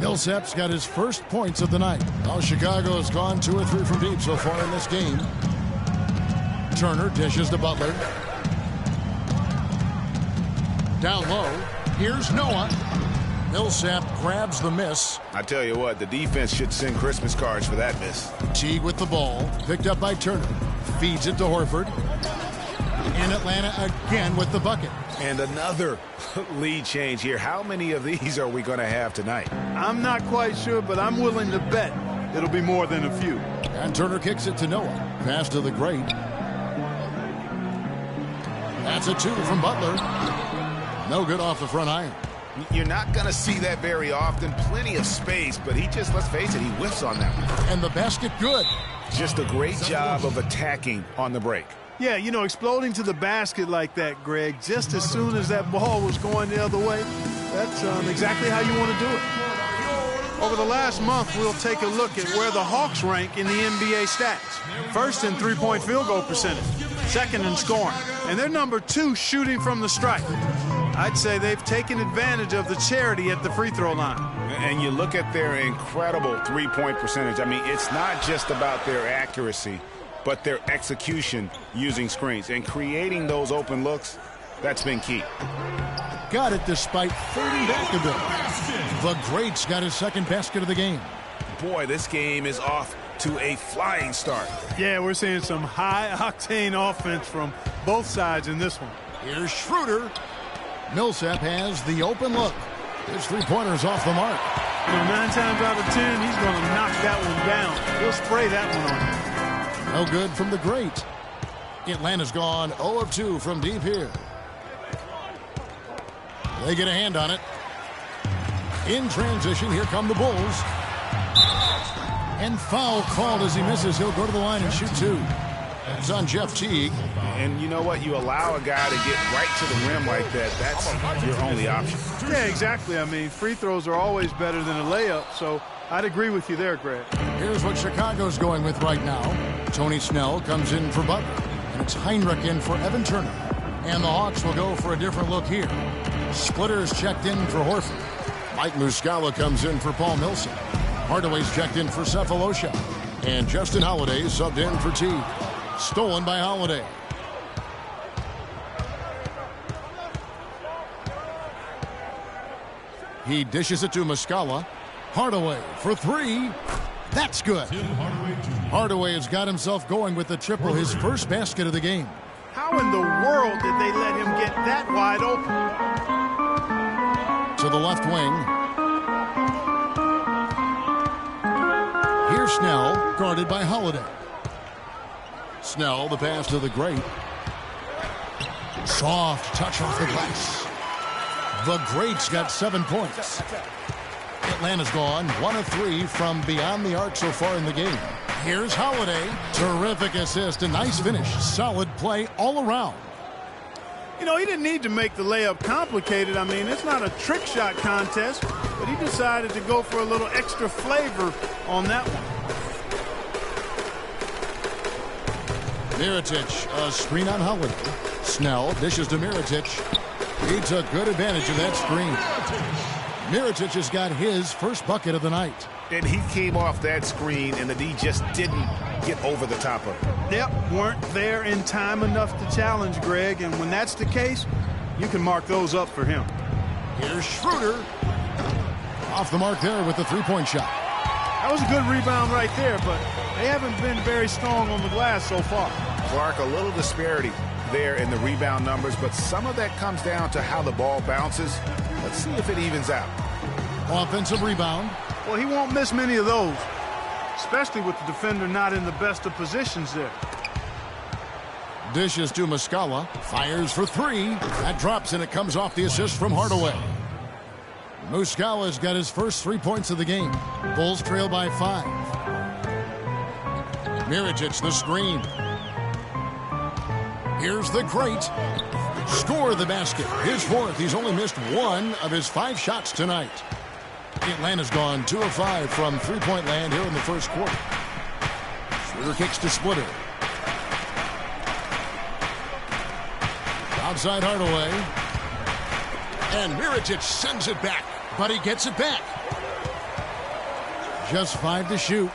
Millsap's got his first points of the night. Now Chicago has gone 2 or 3 from deep so far in this game. Turner dishes to Butler. Down low. Here's Noah. Millsap grabs the miss. I tell you what, the defense should send Christmas cards for that miss. Teague with the ball. Picked up by Turner. Feeds it to Horford. And Atlanta again with the bucket. And another lead change here. How many of these are we going to have tonight? I'm not quite sure, but I'm willing to bet it'll be more than a few. And Turner kicks it to Noah. Pass to the great. That's a 2 from Butler. No good off the front iron. You're not going to see that very often. Plenty of space, but he just, let's face it, he whiffs on that one. And the basket good. Just a great job of attacking on the break. Yeah, you know, exploding to the basket like that, Greg, just as soon as that ball was going the other way, that's exactly how you want to do it. Over the last month, we'll take a look at where the Hawks rank in the NBA stats. First in three-point field goal percentage, second in scoring, and they're number 2 shooting from the stripe. I'd say they've taken advantage of the charity at the free throw line. And you look at their incredible three-point percentage. I mean, it's not just about their accuracy, but their execution using screens and creating those open looks. That's been key. Got it despite 30 back a bit. The great's got his second basket of the game. Boy, this game is off to a flying start. Yeah, we're seeing some high-octane offense from both sides in this one. Here's Schroeder. Millsap has the open look. His three-pointer's off the mark. 9 times out of 10, he's going to knock that one down. He'll spray that one on. No good from the great. Atlanta's gone 0 of 2 from deep here. They get a hand on it. In transition, here come the Bulls. And foul called as he misses. He'll go to the line and shoot 2. It's on Jeff Teague. And you know what? You allow a guy to get right to the rim like that. That's your only option. Yeah, exactly. I mean, free throws are always better than a layup, so I'd agree with you there, Greg. Here's what Chicago's going with right now. Tony Snell comes in for Butler. And it's Heinrich in for Evan Turner. And the Hawks will go for a different look here. Splitter's checked in for Horford. Mike Muscala comes in for Paul Millsap. Hardaway's checked in for Cephalosha. And Justin Holiday subbed in for Teague. Stolen by Holiday. He dishes it to Muscala. Hardaway for 3. That's good. Hardaway has got himself going with the triple, his first basket of the game. How in the world did they let him get that wide open? To the left wing. Here's Snell, guarded by Holiday. Snell, the pass to the great. Soft touch off the glass. The great's got 7 points. Atlanta's gone 1 of 3 from beyond the arc so far in the game. Here's Holiday. Terrific assist. A nice finish. Solid play all around. You know, he didn't need to make the layup complicated. I mean, it's not a trick shot contest, but he decided to go for a little extra flavor on that one. Mirotic, a screen on Holiday. Snell dishes to Mirotic. He took good advantage of that screen. Mirotic has got his first bucket of the night. And he came off that screen, and the D just didn't get over the top of it. Yep, weren't there in time enough to challenge Greg, and when that's the case, you can mark those up for him. Here's Schroeder. Off the mark there with the three-point shot. That was a good rebound right there, but they haven't been very strong on the glass so far. Clark, a little disparity there in the rebound numbers, but some of that comes down to how the ball bounces. Let's see if it evens out. Offensive rebound. Well, he won't miss many of those, especially with the defender not in the best of positions there. Dishes to Muscala. Fires for 3. That drops, and it comes off the assist from Hardaway. Muscala's got his first 3 points of the game. Bulls trail by 5. Mirotic, the screen. Here's the great. Score the basket. His 4th. He's only missed 1 of his 5 shots tonight. Atlanta's gone 2 of 5 from three-point land here in the first quarter. Schroeder kicks to Splitter. Outside Hardaway. And Mirotic sends it back, but he gets it back. Just 5 to shoot.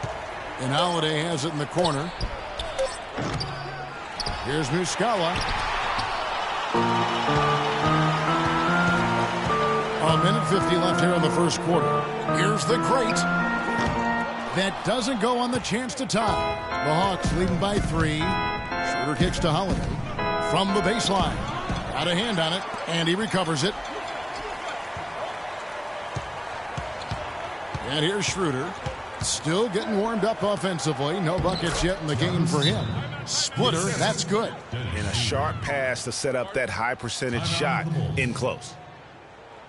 And Holiday has it in the corner. Here's Muscala. A minute 50 left here in the first quarter. Here's the great. That doesn't go on the chance to tie. The Hawks leading by 3. Schroeder kicks to Holiday. From the baseline. Got a hand on it, and he recovers it. And here's Schroeder. Still getting warmed up offensively. No buckets yet in the game for him. Splitter, that's good. And a sharp pass to set up that high percentage shot in close.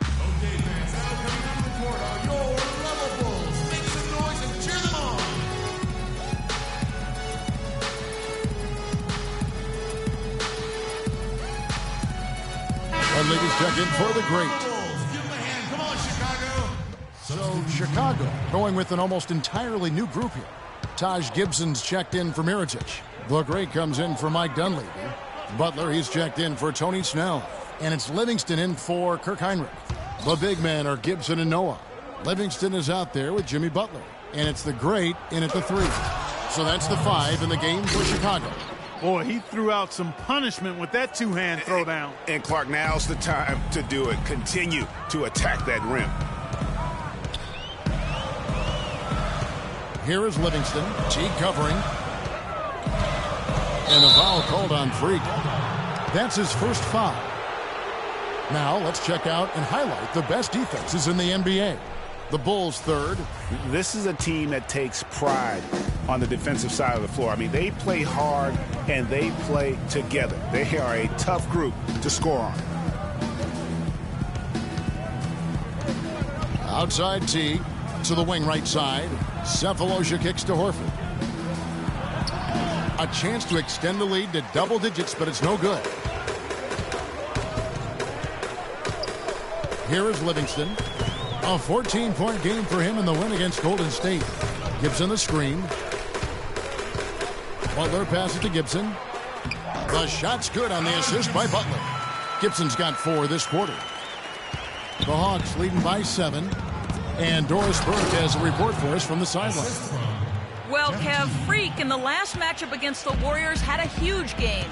Okay, fans, now coming from the court are your Rebel Bulls. Make some noise and cheer them on. One league is checked in for the great. Give them a hand. Come on, Chicago. So Chicago going with an almost entirely new group here. Taj Gibson's checked in for Mirotic. The great comes in for Mike Dunleavy. Butler, he's checked in for Tony Snell. And it's Livingston in for Kirk Heinrich. The big men are Gibson and Noah. Livingston is out there with Jimmy Butler. And it's the great in at the 3. So that's the 5 in the game for Chicago. Boy, he threw out some punishment with that two-hand throwdown. And Clark, now's the time to do it. Continue to attack that rim. Here is Livingston. Teague covering. And a foul called on Freak. That's his first foul. Now let's check out and highlight the best defenses in the NBA. The Bulls third. This is a team that takes pride on the defensive side of the floor. I mean, they play hard and they play together. They are a tough group to score on. Outside Teague to the wing right side. Cephalosha kicks to Horford. A chance to extend the lead to double digits, but it's no good. Here is Livingston. A 14-point game for him in the win against Golden State. Gibson the screen. Butler passes to Gibson. The shot's good on the assist by Butler. Gibson's got 4 this quarter. The Hawks leading by 7. And Doris Burke has a report for us from the sideline. Well, Kev, Freak in the last matchup against the Warriors had a huge game.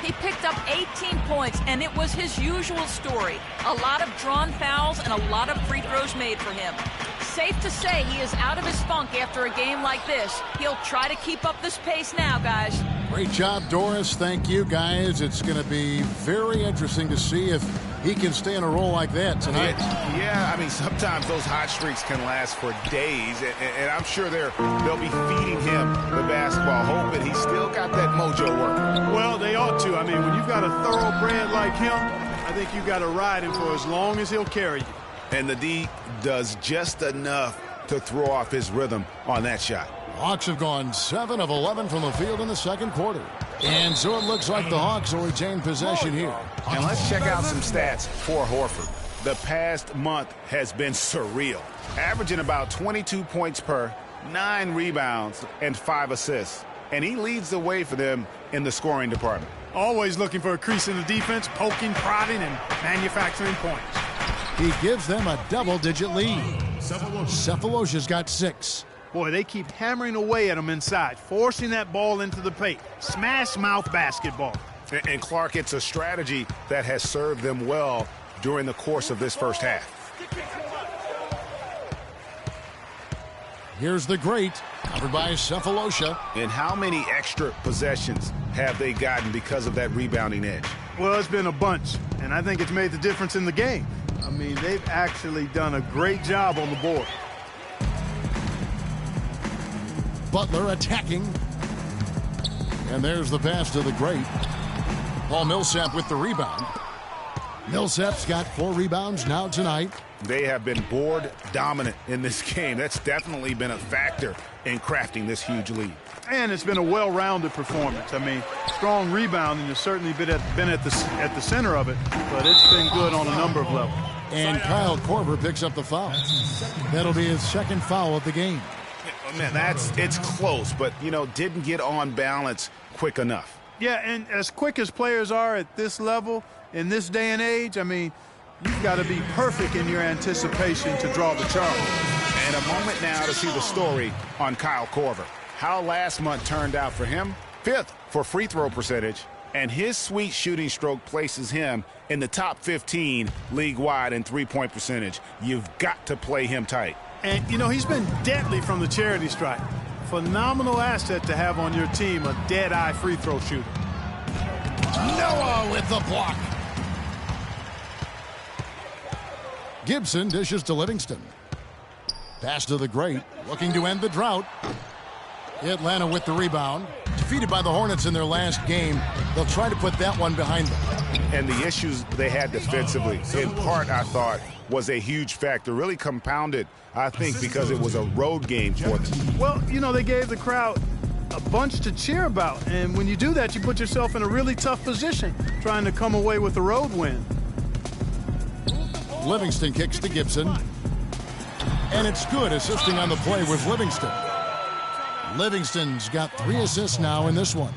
He picked up 18 points, and it was his usual story. A lot of drawn fouls and a lot of free throws made for him. Safe to say he is out of his funk after a game like this. He'll try to keep up this pace now, guys. Great job, Doris. Thank you, guys. It's going to be very interesting to see if he can stay in a roll like that tonight. Yeah, I mean, sometimes those hot streaks can last for days, and I'm sure they'll be feeding him the basketball, hoping he's still got that mojo working. Well, they ought to. I mean, when you've got a thoroughbred like him, I think you've got to ride him for as long as he'll carry you. And the D does just enough to throw off his rhythm on that shot. Hawks have gone 7 of 11 from the field in the second quarter. And so it looks like the Hawks will retain possession here. And let's check out some stats for Horford. The past month has been surreal. Averaging about 22 points per, 9 rebounds, and 5 assists. And he leads the way for them in the scoring department. Always looking for a crease in the defense, poking, prodding, and manufacturing points. He gives them a double-digit lead. Cephalosha's got 6. Boy, they keep hammering away at him inside, forcing that ball into the paint. Smash-mouth basketball. And Clark, it's a strategy that has served them well during the course of this first half. Here's the great, covered by Cephalosha. And how many extra possessions have they gotten because of that rebounding edge? Well, it's been a bunch, and I think it's made the difference in the game. I mean, they've actually done a great job on the board. Butler attacking. And there's the pass to the great. Paul Millsap with the rebound. Millsap's got 4 rebounds now tonight. They have been board dominant in this game. That's definitely been a factor in crafting this huge lead. And it's been a well-rounded performance. I mean, strong rebounding has certainly been at the center of it, but it's been good on a number of levels. And Kyle Korver picks up the foul. That'll be his second foul of the game. Man, it's close, but, didn't get on balance quick enough. Yeah, and as quick as players are at this level, in this day and age, I mean, you've got to be perfect in your anticipation to draw the charge. And a moment now to see the story on Kyle Korver. How last month turned out for him? 5th for free throw percentage, and his sweet shooting stroke places him in the top 15 league-wide in three-point percentage. You've got to play him tight. And, he's been deadly from the charity stripe. Phenomenal asset to have on your team, a dead-eye free throw shooter. Noah with the block. Gibson dishes to Livingston. Pass to the great, looking to end the drought. Atlanta with the rebound. Defeated by the Hornets in their last game. They'll try to put that one behind them. And the issues they had defensively, in part, I thought, was a huge factor. Really compounded, I think, because it was a road game for them. Well, they gave the crowd a bunch to cheer about. And when you do that, you put yourself in a really tough position trying to come away with a road win. Livingston kicks to Gibson. And it's good, assisting on the play with Livingston. Livingston's got 3 assists now in this one.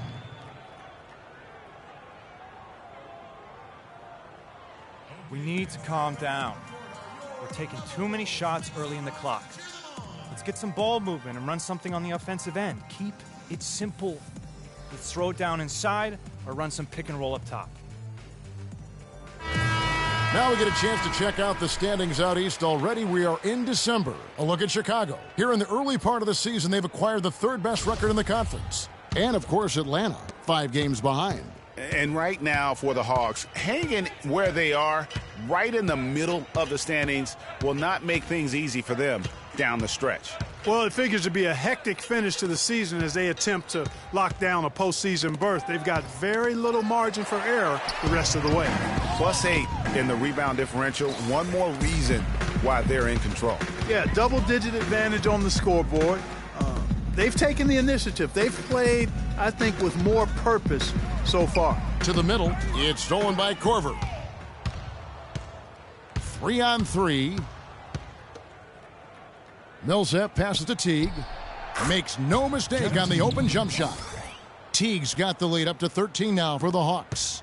We need to calm down. We're taking too many shots early in the clock. Let's get some ball movement and run something on the offensive end. Keep it simple. Let's throw it down inside or run some pick and roll up top. Now we get a chance to check out the standings out east already. We are in December. A look at Chicago. Here in the early part of the season, they've acquired the third best record in the conference. And, of course, Atlanta, 5 games behind. And right now for the Hawks, hanging where they are, right in the middle of the standings, will not make things easy for them down the stretch. Well, it figures to be a hectic finish to the season as they attempt to lock down a postseason berth. They've got very little margin for error the rest of the way. +8 in the rebound differential. One more reason why they're in control. Yeah, double-digit advantage on the scoreboard. They've taken the initiative. They've played, I think, with more purpose so far. To the middle, it's stolen by Korver. 3-on-3. Millsap passes to Teague. Makes no mistake on the open jump shot. Teague's got the lead up to 13 now for the Hawks.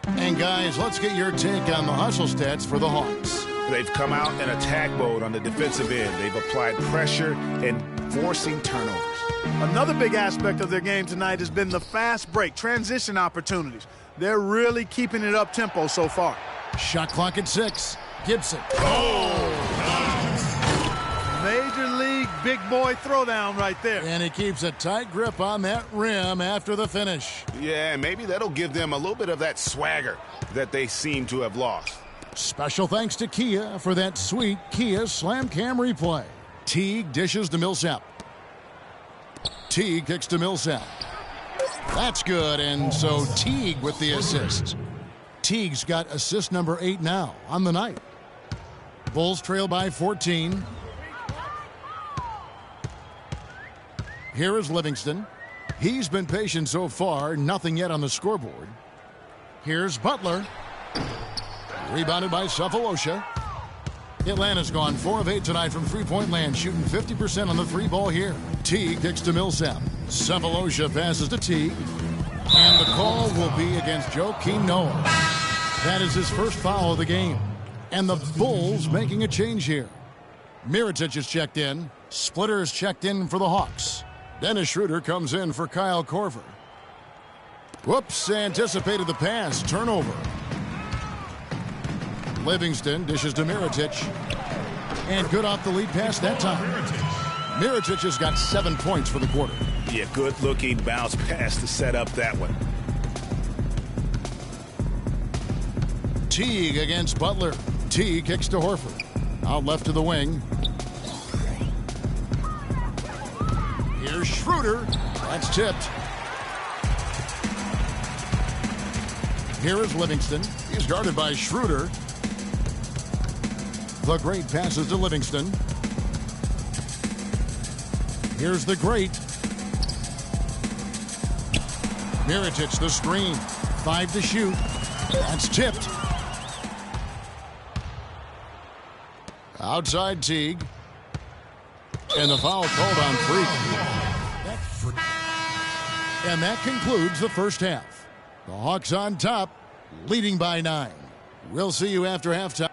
And guys, let's get your take on the hustle stats for the Hawks. They've come out in attack mode on the defensive end. They've applied pressure and forcing turnovers. Another big aspect of their game tonight has been the fast break, transition opportunities. They're really keeping it up tempo so far. Shot clock at 6. Gibson. Major league big boy throwdown right there. And he keeps a tight grip on that rim after the finish. Yeah, maybe that'll give them a little bit of that swagger that they seem to have lost. Special thanks to Kia for that sweet Kia Slam Cam replay. Teague dishes to Millsap. Teague kicks to Millsap. That's good, and so Teague with the assist. Teague's got assist number 8 now on the night. Bulls trail by 14. Here is Livingston. He's been patient so far, nothing yet on the scoreboard. Here's Butler. Rebounded by Cephalosha. Atlanta's gone 4 of 8 tonight from three-point land, shooting 50% on the 3-ball here. Teague kicks to Millsap. Cephalosha passes to Teague. And the call will be against Joakim Noah. That is his first foul of the game. And the Bulls making a change here. Mirotic is checked in. Splitter is checked in for the Hawks. Dennis Schroeder comes in for Kyle Korver. Whoops, anticipated the pass. Turnover. Livingston dishes to Mirotic. And good off the lead pass that time. Mirotic has got 7 points for the quarter. Yeah, good-looking bounce pass to set up that one. Teague against Butler. Teague kicks to Horford. Out left to the wing. Here's Schroeder. That's tipped. Here is Livingston. He's guarded by Schroeder. The Great passes to Livingston. Here's the Great. Mirotic the screen. 5 to shoot. That's tipped. Outside Teague. And the foul called on Freak. And that concludes the first half. The Hawks on top, leading by 9. We'll see you after halftime.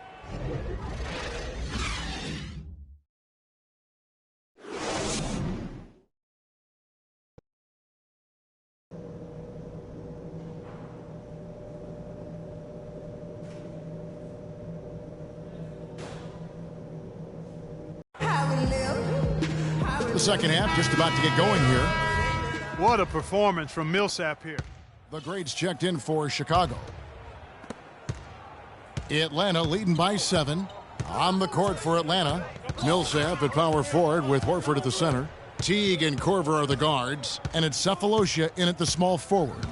The second half just about to get going here. What a performance from Millsap here. The Greats checked in for Chicago. Atlanta leading by 7. On the court for Atlanta. Millsap at power forward with Horford at the center. Teague and Korver are the guards. And it's Cephalosha in at the small forward.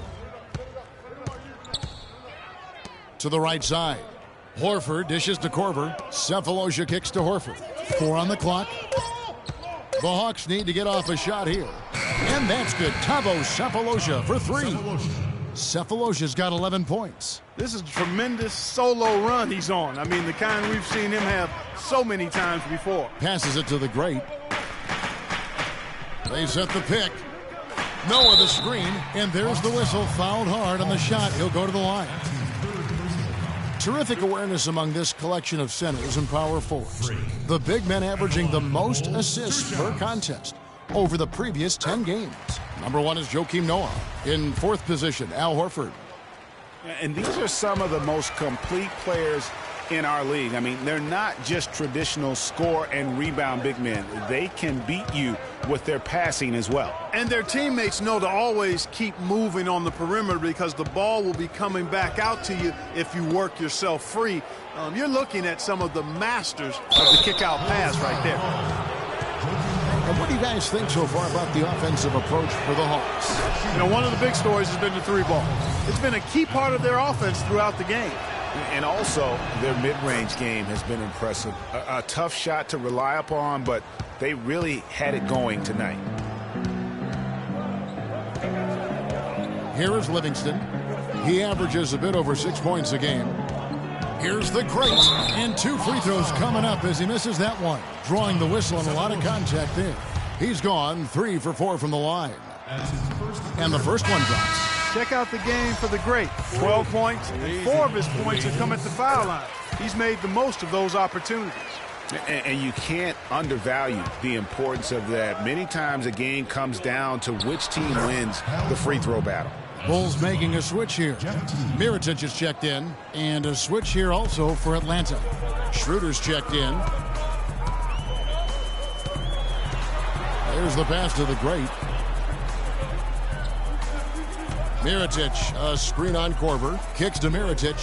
To the right side. Horford dishes to Korver. Cephalosha kicks to Horford. 4 on the clock. The Hawks need to get off a shot here. And that's good. Tavo Cephalosha for 3. Cephalosha's got 11 points. This is a tremendous solo run he's on. I mean, the kind we've seen him have so many times before. Passes it to the Great. They set the pick. Noah the screen. And there's the whistle. Fouled hard on the shot. He'll go to the line. Terrific awareness among this collection of centers and power forwards. The big men averaging the most assists per contest over the previous 10 games. Number 1 is Joakim Noah. In 4th position, Al Horford. And these are some of the most complete players in our league. I mean, they're not just traditional score and rebound big men. They can beat you with their passing as well. And their teammates know to always keep moving on the perimeter because the ball will be coming back out to you if you work yourself free. You're looking at some of the masters of the kick-out pass right there. And what do you guys think so far about the offensive approach for the Hawks? You know, one of the big stories has been the three ball. It's been a key part of their offense throughout the game. And also, their mid-range game has been impressive. A tough shot to rely upon, but they really had it going tonight. Here is Livingston. He averages a bit over 6 points a game. Here's the great, and 2 free throws coming up as he misses that one. Drawing the whistle and a lot of contact there. He's gone 3 for 4 from the line. And the first one drops. Check out the game for the great. 12 points, and 4 of his points have come at the foul line. He's made the most of those opportunities. And you can't undervalue the importance of that. Many times a game comes down to which team wins the free throw battle. Bulls making a switch here. Mirotic is checked in, and a switch here also for Atlanta. Schroeder's checked in. There's the pass to the great. Mirotic, a screen on Korver. Kicks to Mirotic.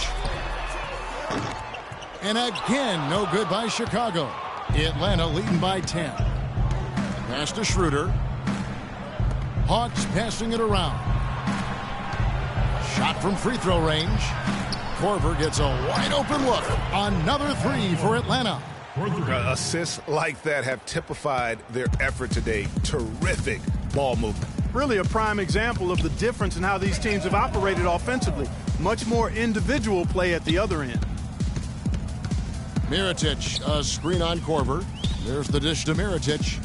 And again, no good by Chicago. Atlanta leading by 10. Pass to Schroeder. Hawks passing it around. Shot from free throw range. Korver gets a wide open look. Another 3 for Atlanta. Assists like that have typified their effort today. Terrific ball movement. Really a prime example of the difference in how these teams have operated offensively. Much more individual play at the other end. Mirotic, a screen on Korver. There's the dish to Mirotic.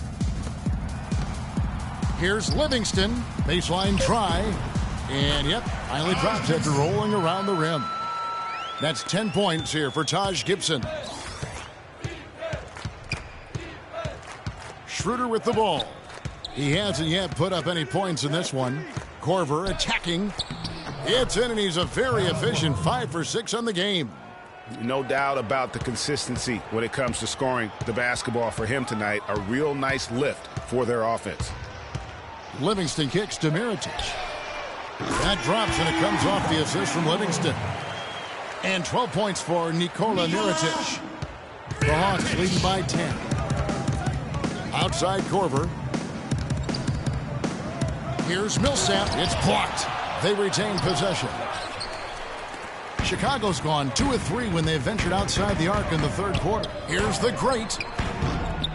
Here's Livingston. Baseline try. And, yep, finally drops after rolling around the rim. That's 10 points here for Taj Gibson. Schroeder with the ball. He hasn't yet put up any points in this one. Korver attacking. It's in, and he's a very efficient 5 for 6 on the game. No doubt about the consistency when it comes to scoring the basketball for him tonight. A real nice lift for their offense. Livingston kicks to Mirotic. That drops, and it comes off the assist from Livingston. And 12 points for Nikola Mirotic. The Hawks leading by 10. Outside Korver. Here's Millsap. It's blocked. They retain possession. Chicago's gone 2 of 3 when they ventured outside the arc in the third quarter. Here's the great.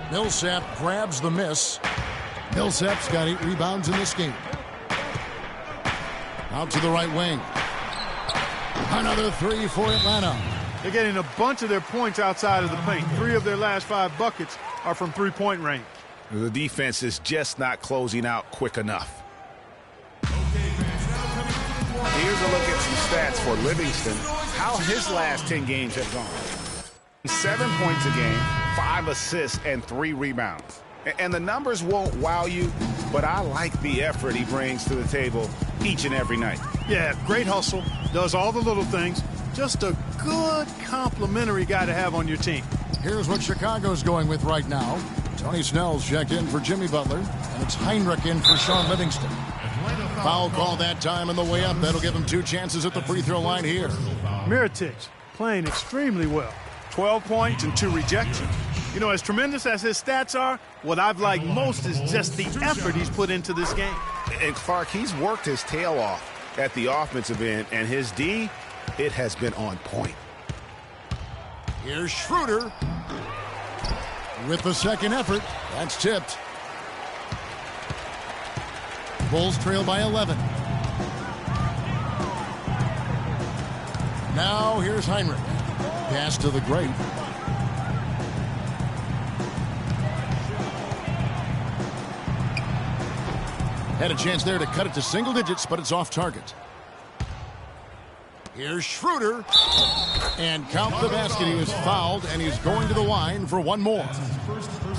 Millsap grabs the miss. Millsap's got 8 rebounds in this game. Out to the right wing. Another 3 for Atlanta. They're getting a bunch of their points outside of the paint. 3 of their last 5 buckets are from three-point range. The defense is just not closing out quick enough. Here's a look at some stats for Livingston. How his last 10 games have gone. 7 points a game, 5 assists, and 3 rebounds. And the numbers won't wow you, but I like the effort he brings to the table each and every night. Yeah, great hustle, does all the little things. Just a good complimentary guy to have on your team. Here's what Chicago's going with right now. Tony Snell's checked in for Jimmy Butler, and it's Heinrich in for Sean Livingston. Foul call that time on the way up. That'll give him 2 chances at the free throw line here. Mirotic playing extremely well. 12 points and 2 rejections. You know, as tremendous as his stats are, what I've liked most is just the effort he's put into this game. And Clark, he's worked his tail off at the offensive end, and his D, it has been on point. Here's Schroeder with the second effort. That's tipped. Bulls trail by 11. Now here's Heinrich. Pass to the great. Had a chance there to cut it to single digits, but it's off target. Here's Schroeder. And count the basket. He was fouled, and he's going to the line for one more.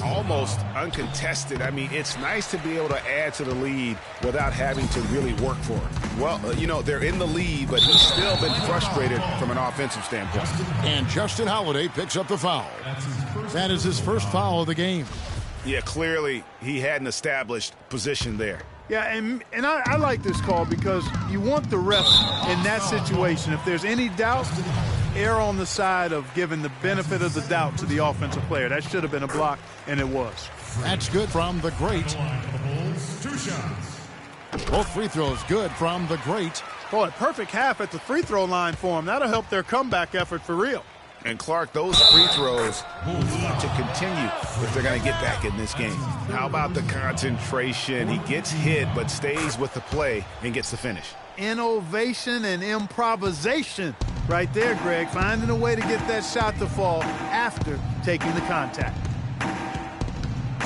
Almost uncontested. I mean, it's nice to be able to add to the lead without having to really work for it. Well, they're in the lead, but he's still been frustrated from an offensive standpoint. And Justin Holiday picks up the foul. That is his first foul of the game. Yeah, clearly he had an established position there. Yeah, and I like this call because you want the refs in that situation. If there's any doubt, err on the side of giving the benefit of the doubt to the offensive player. That should have been a block, and it was. That's good from the great. 2 shots. Both free throws good from the great. Boy, perfect half at the free throw line for him. That'll help their comeback effort for real. And Clark, those free throws need to continue if they're going to get back in this game. How about the concentration? He gets hit but stays with the play and gets the finish. Innovation and improvisation right there, Greg. Finding a way to get that shot to fall after taking the contact.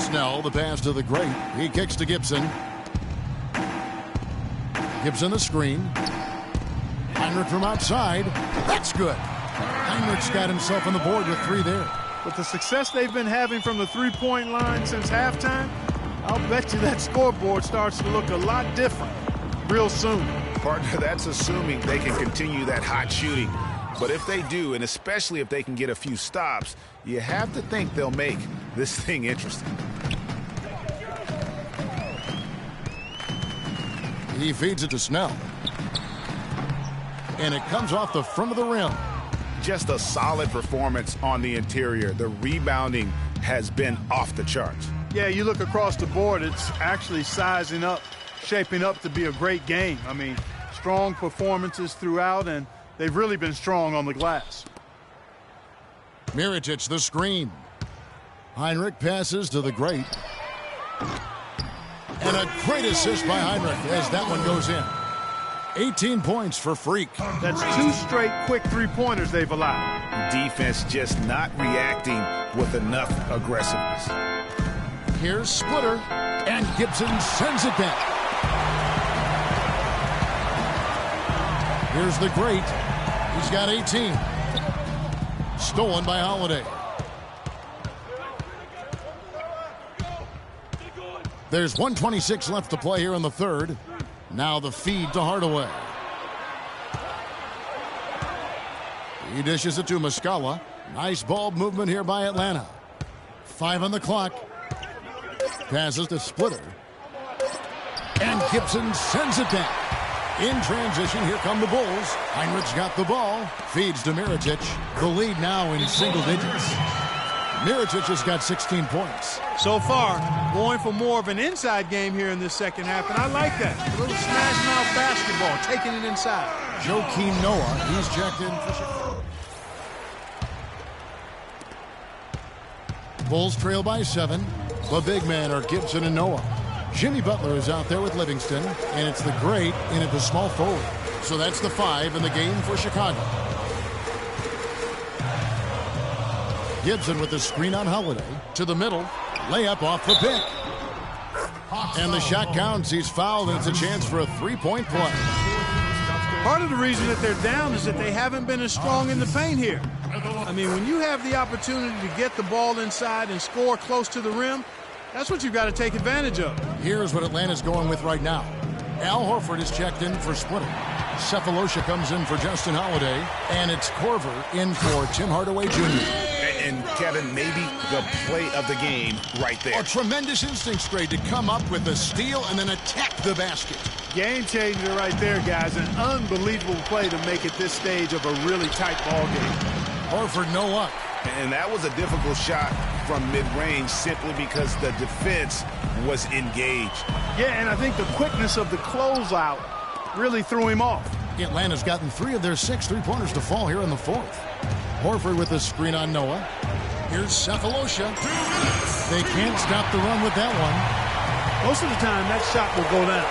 Snell, the pass to the great. He kicks to Gibson. Gibson the screen. Heinrich from outside. That's good. Heinrich's got himself on the board with 3 there. With the success they've been having from the three-point line since halftime, I'll bet you that scoreboard starts to look a lot different real soon. Partner, that's assuming they can continue that hot shooting. But if they do, and especially if they can get a few stops, you have to think they'll make this thing interesting. He feeds it to Snell. And it comes off the front of the rim. Just a solid performance on the interior. The rebounding has been off the charts. Yeah, you look across the board, it's actually sizing up, shaping up to be a great game. I mean, strong performances throughout, and they've really been strong on the glass. Mirotic, the screen. Heinrich passes to the great. And a great assist by Heinrich as that one goes in. 18 points for Freak. That's 2 straight quick three-pointers they've allowed. Defense just not reacting with enough aggressiveness. Here's Splitter, and Gibson sends it back. Here's the great. He's got 18. Stolen by Holiday. There's 1:26 left to play here in the third. Now the feed to Hardaway. He dishes it to Muscala. Nice ball movement here by Atlanta. 5 on the clock. Passes to Splitter. And Gibson sends it back. In transition, here come the Bulls. Heinrich's got the ball. Feeds to Mirotic. The lead now in single digits. Mirotic has got 16 points. So far, going for more of an inside game here in this second half, and I like that. A little smash mouth basketball, taking it inside. Joakim Noah, he's checked in for Chicago. Bulls trail by 7. The big men are Gibson and Noah. Jimmy Butler is out there with Livingston, and it's the great in at the small forward. So that's the 5 in the game for Chicago. Gibson with the screen on Holiday. To the middle. Layup off the pick. And the shot counts. He's fouled, and it's a chance for a 3-point play. Part of the reason that they're down is that they haven't been as strong in the paint here. I mean, when you have the opportunity to get the ball inside and score close to the rim, that's what you've got to take advantage of. Here's what Atlanta's going with right now. Al Horford is checked in for Splitter. Cephalosha comes in for Justin Holiday. And it's Corver in for Tim Hardaway Jr. And Kevin, maybe the play of the game right there. A tremendous instincts grade to come up with a steal and then attack the basket. Game changer right there, guys. An unbelievable play to make it this stage of a really tight ball game. Horford, no luck. And that was a difficult shot from mid-range simply because the defense was engaged. Yeah, and I think the quickness of the closeout really threw him off. Atlanta's gotten 3 of their 6 three-pointers to fall here in the fourth. Horford with the screen on Noah. Here's Cephalosha. They can't stop the run with that one. Most of the time, that shot will go down.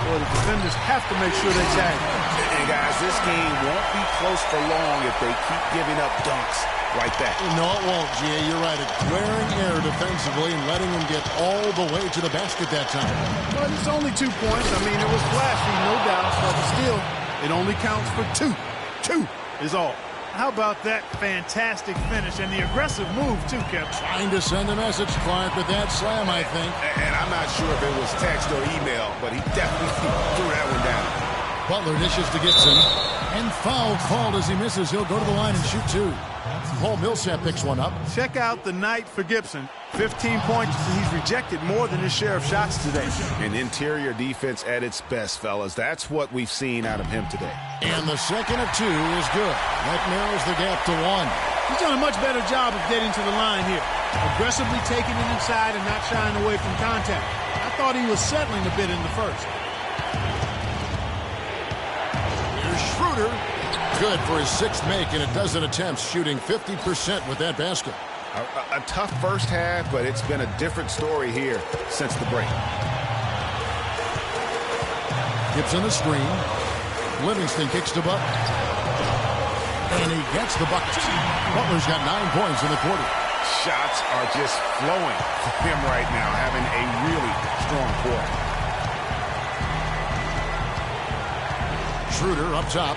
Well, the defenders have to make sure they tag. And guys, this game won't be close for long if they keep giving up dunks like that. No, it won't, G.A. You're right. A glaring error defensively and letting them get all the way to the basket that time. But it's only 2 points. I mean, it was flashy, no doubt, but still, it only counts for 2. 2 is all. How about that fantastic finish and the aggressive move, too, Kevin? Trying to send a message, Clark, with that slam, I think. And I'm not sure if it was text or email, but he definitely threw that one down. Butler dishes to Gibson. And foul called as he misses. He'll go to the line and shoot 2. Paul Millsap picks one up. Check out the night for Gibson. 15 points, and he's rejected more than his share of shots today. An interior defense at its best, fellas. That's what we've seen out of him today. And the second of 2 is good. That narrows the gap to 1. He's done a much better job of getting to the line here. Aggressively taking it inside and not shying away from contact. I thought he was settling a bit in the first. Here's Schroeder. Good for his 6th make in a dozen attempts, shooting 50% with that basket. A tough first half, but it's been a different story here since the break. Gibson a screen. Livingston kicks to Butler. And he gets the bucket. Butler's got 9 points in the quarter. Shots are just flowing for him right now, having a really strong quarter. Schroeder up top.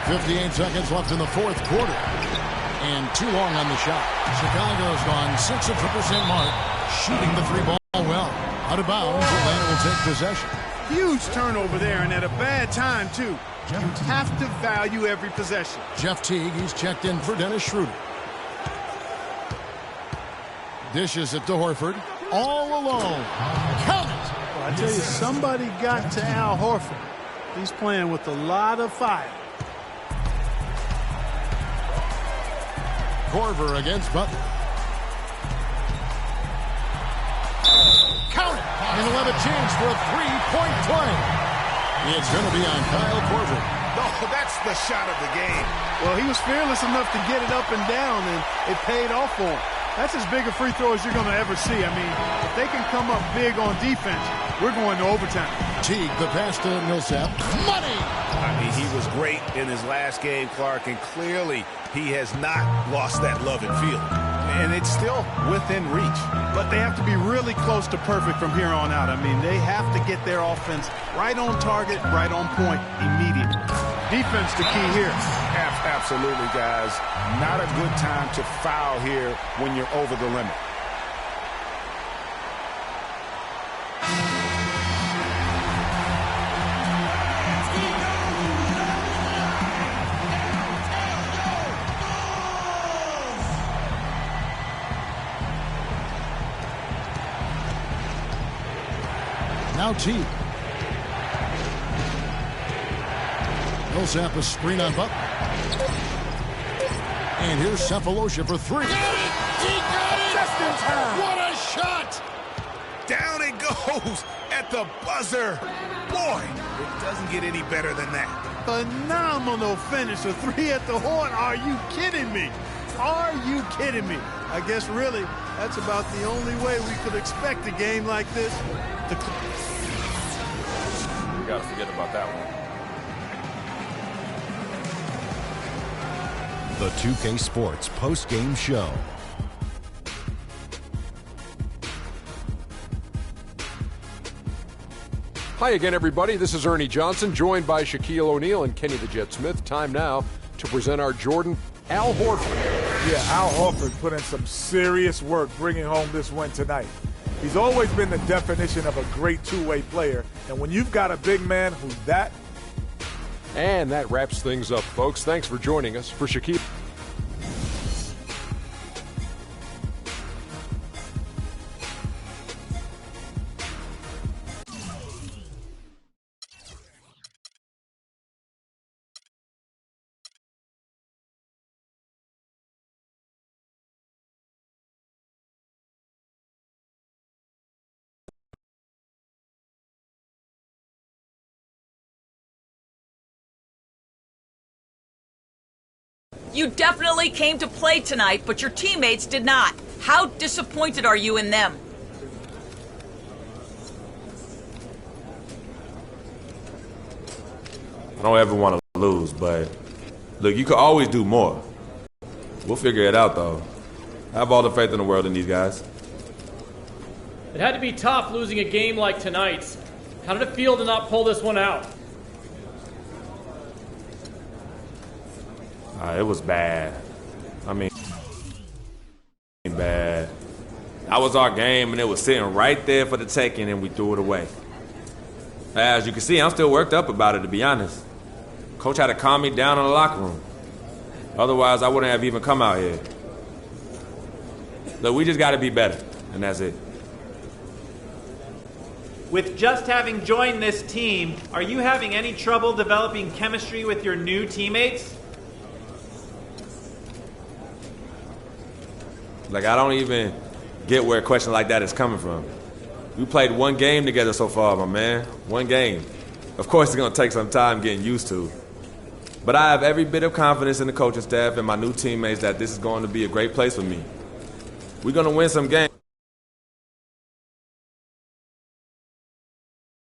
58 seconds left in the 4th quarter. And too long on the shot. Chicago's gone 6% mark, shooting the 3-ball well. Out of bounds, Atlanta will take possession. Huge turnover there, and at a bad time, too. You have to value every possession. Jeff Teague, he's checked in for Dennis Schroeder. Dishes it to Horford. All alone. Count it! Well, I tell you, somebody got to Al Horford. He's playing with a lot of fire. Korver against Butler. Count it! And he'll have a chance for a 3-point play. It's going to be on Kyle Korver. Oh, that's the shot of the game. Well, he was fearless enough to get it up and down, and it paid off for him. That's as big a free throw as you're going to ever see. I mean, if they can come up big on defense, we're going to overtime. Teague, the pass to Millsap. Money! I mean, he was great in his last game, Clark, and clearly he has not lost that love and feel. And it's still within reach. But they have to be really close to perfect from here on out. I mean, they have to get their offense right on target, right on point immediately. Defense the key here. Absolutely, guys. Not a good time to foul here when you're over the limit. Now Teague. Millsap a screen on Butler. And here's Cephalosha for 3. Got it! He got it! Just in time. What a shot! Down it goes at the buzzer. Boy, it doesn't get any better than that. Phenomenal finish. A 3 at the horn. Are you kidding me? Are you kidding me? I guess really that's about the only way we could expect a game like this. We got to forget about that one. The 2K Sports post-game show. Hi again, everybody. This is Ernie Johnson, joined by Shaquille O'Neal and Kenny the Jet Smith. Time now to present our Jordan, Al Horford. Yeah, Al Horford put in some serious work bringing home this win tonight. He's always been the definition of a great two-way player, and when you've got a big man who's that. And that wraps things up, folks. Thanks for joining us. For Shaquille. You definitely came to play tonight, but your teammates did not. How disappointed are you in them? I don't ever want to lose, but look, you could always do more. We'll figure it out, though. I have all the faith in the world in these guys. It had to be tough losing a game like tonight's. How did it feel to not pull this one out? It was bad. I mean, bad. That was our game, and it was sitting right there for the taking, and we threw it away. As you can see, I'm still worked up about it, to be honest. Coach had to calm me down in the locker room. Otherwise, I wouldn't have even come out here. Look, we just got to be better, and that's it. With just having joined this team, are you having any trouble developing chemistry with your new teammates? Like, I don't even get where a question like that is coming from. We played one game together so far, my man. One game. Of course, it's going to take some time getting used to. But I have every bit of confidence in the coaching staff and my new teammates that this is going to be a great place for me. We're going to win some games.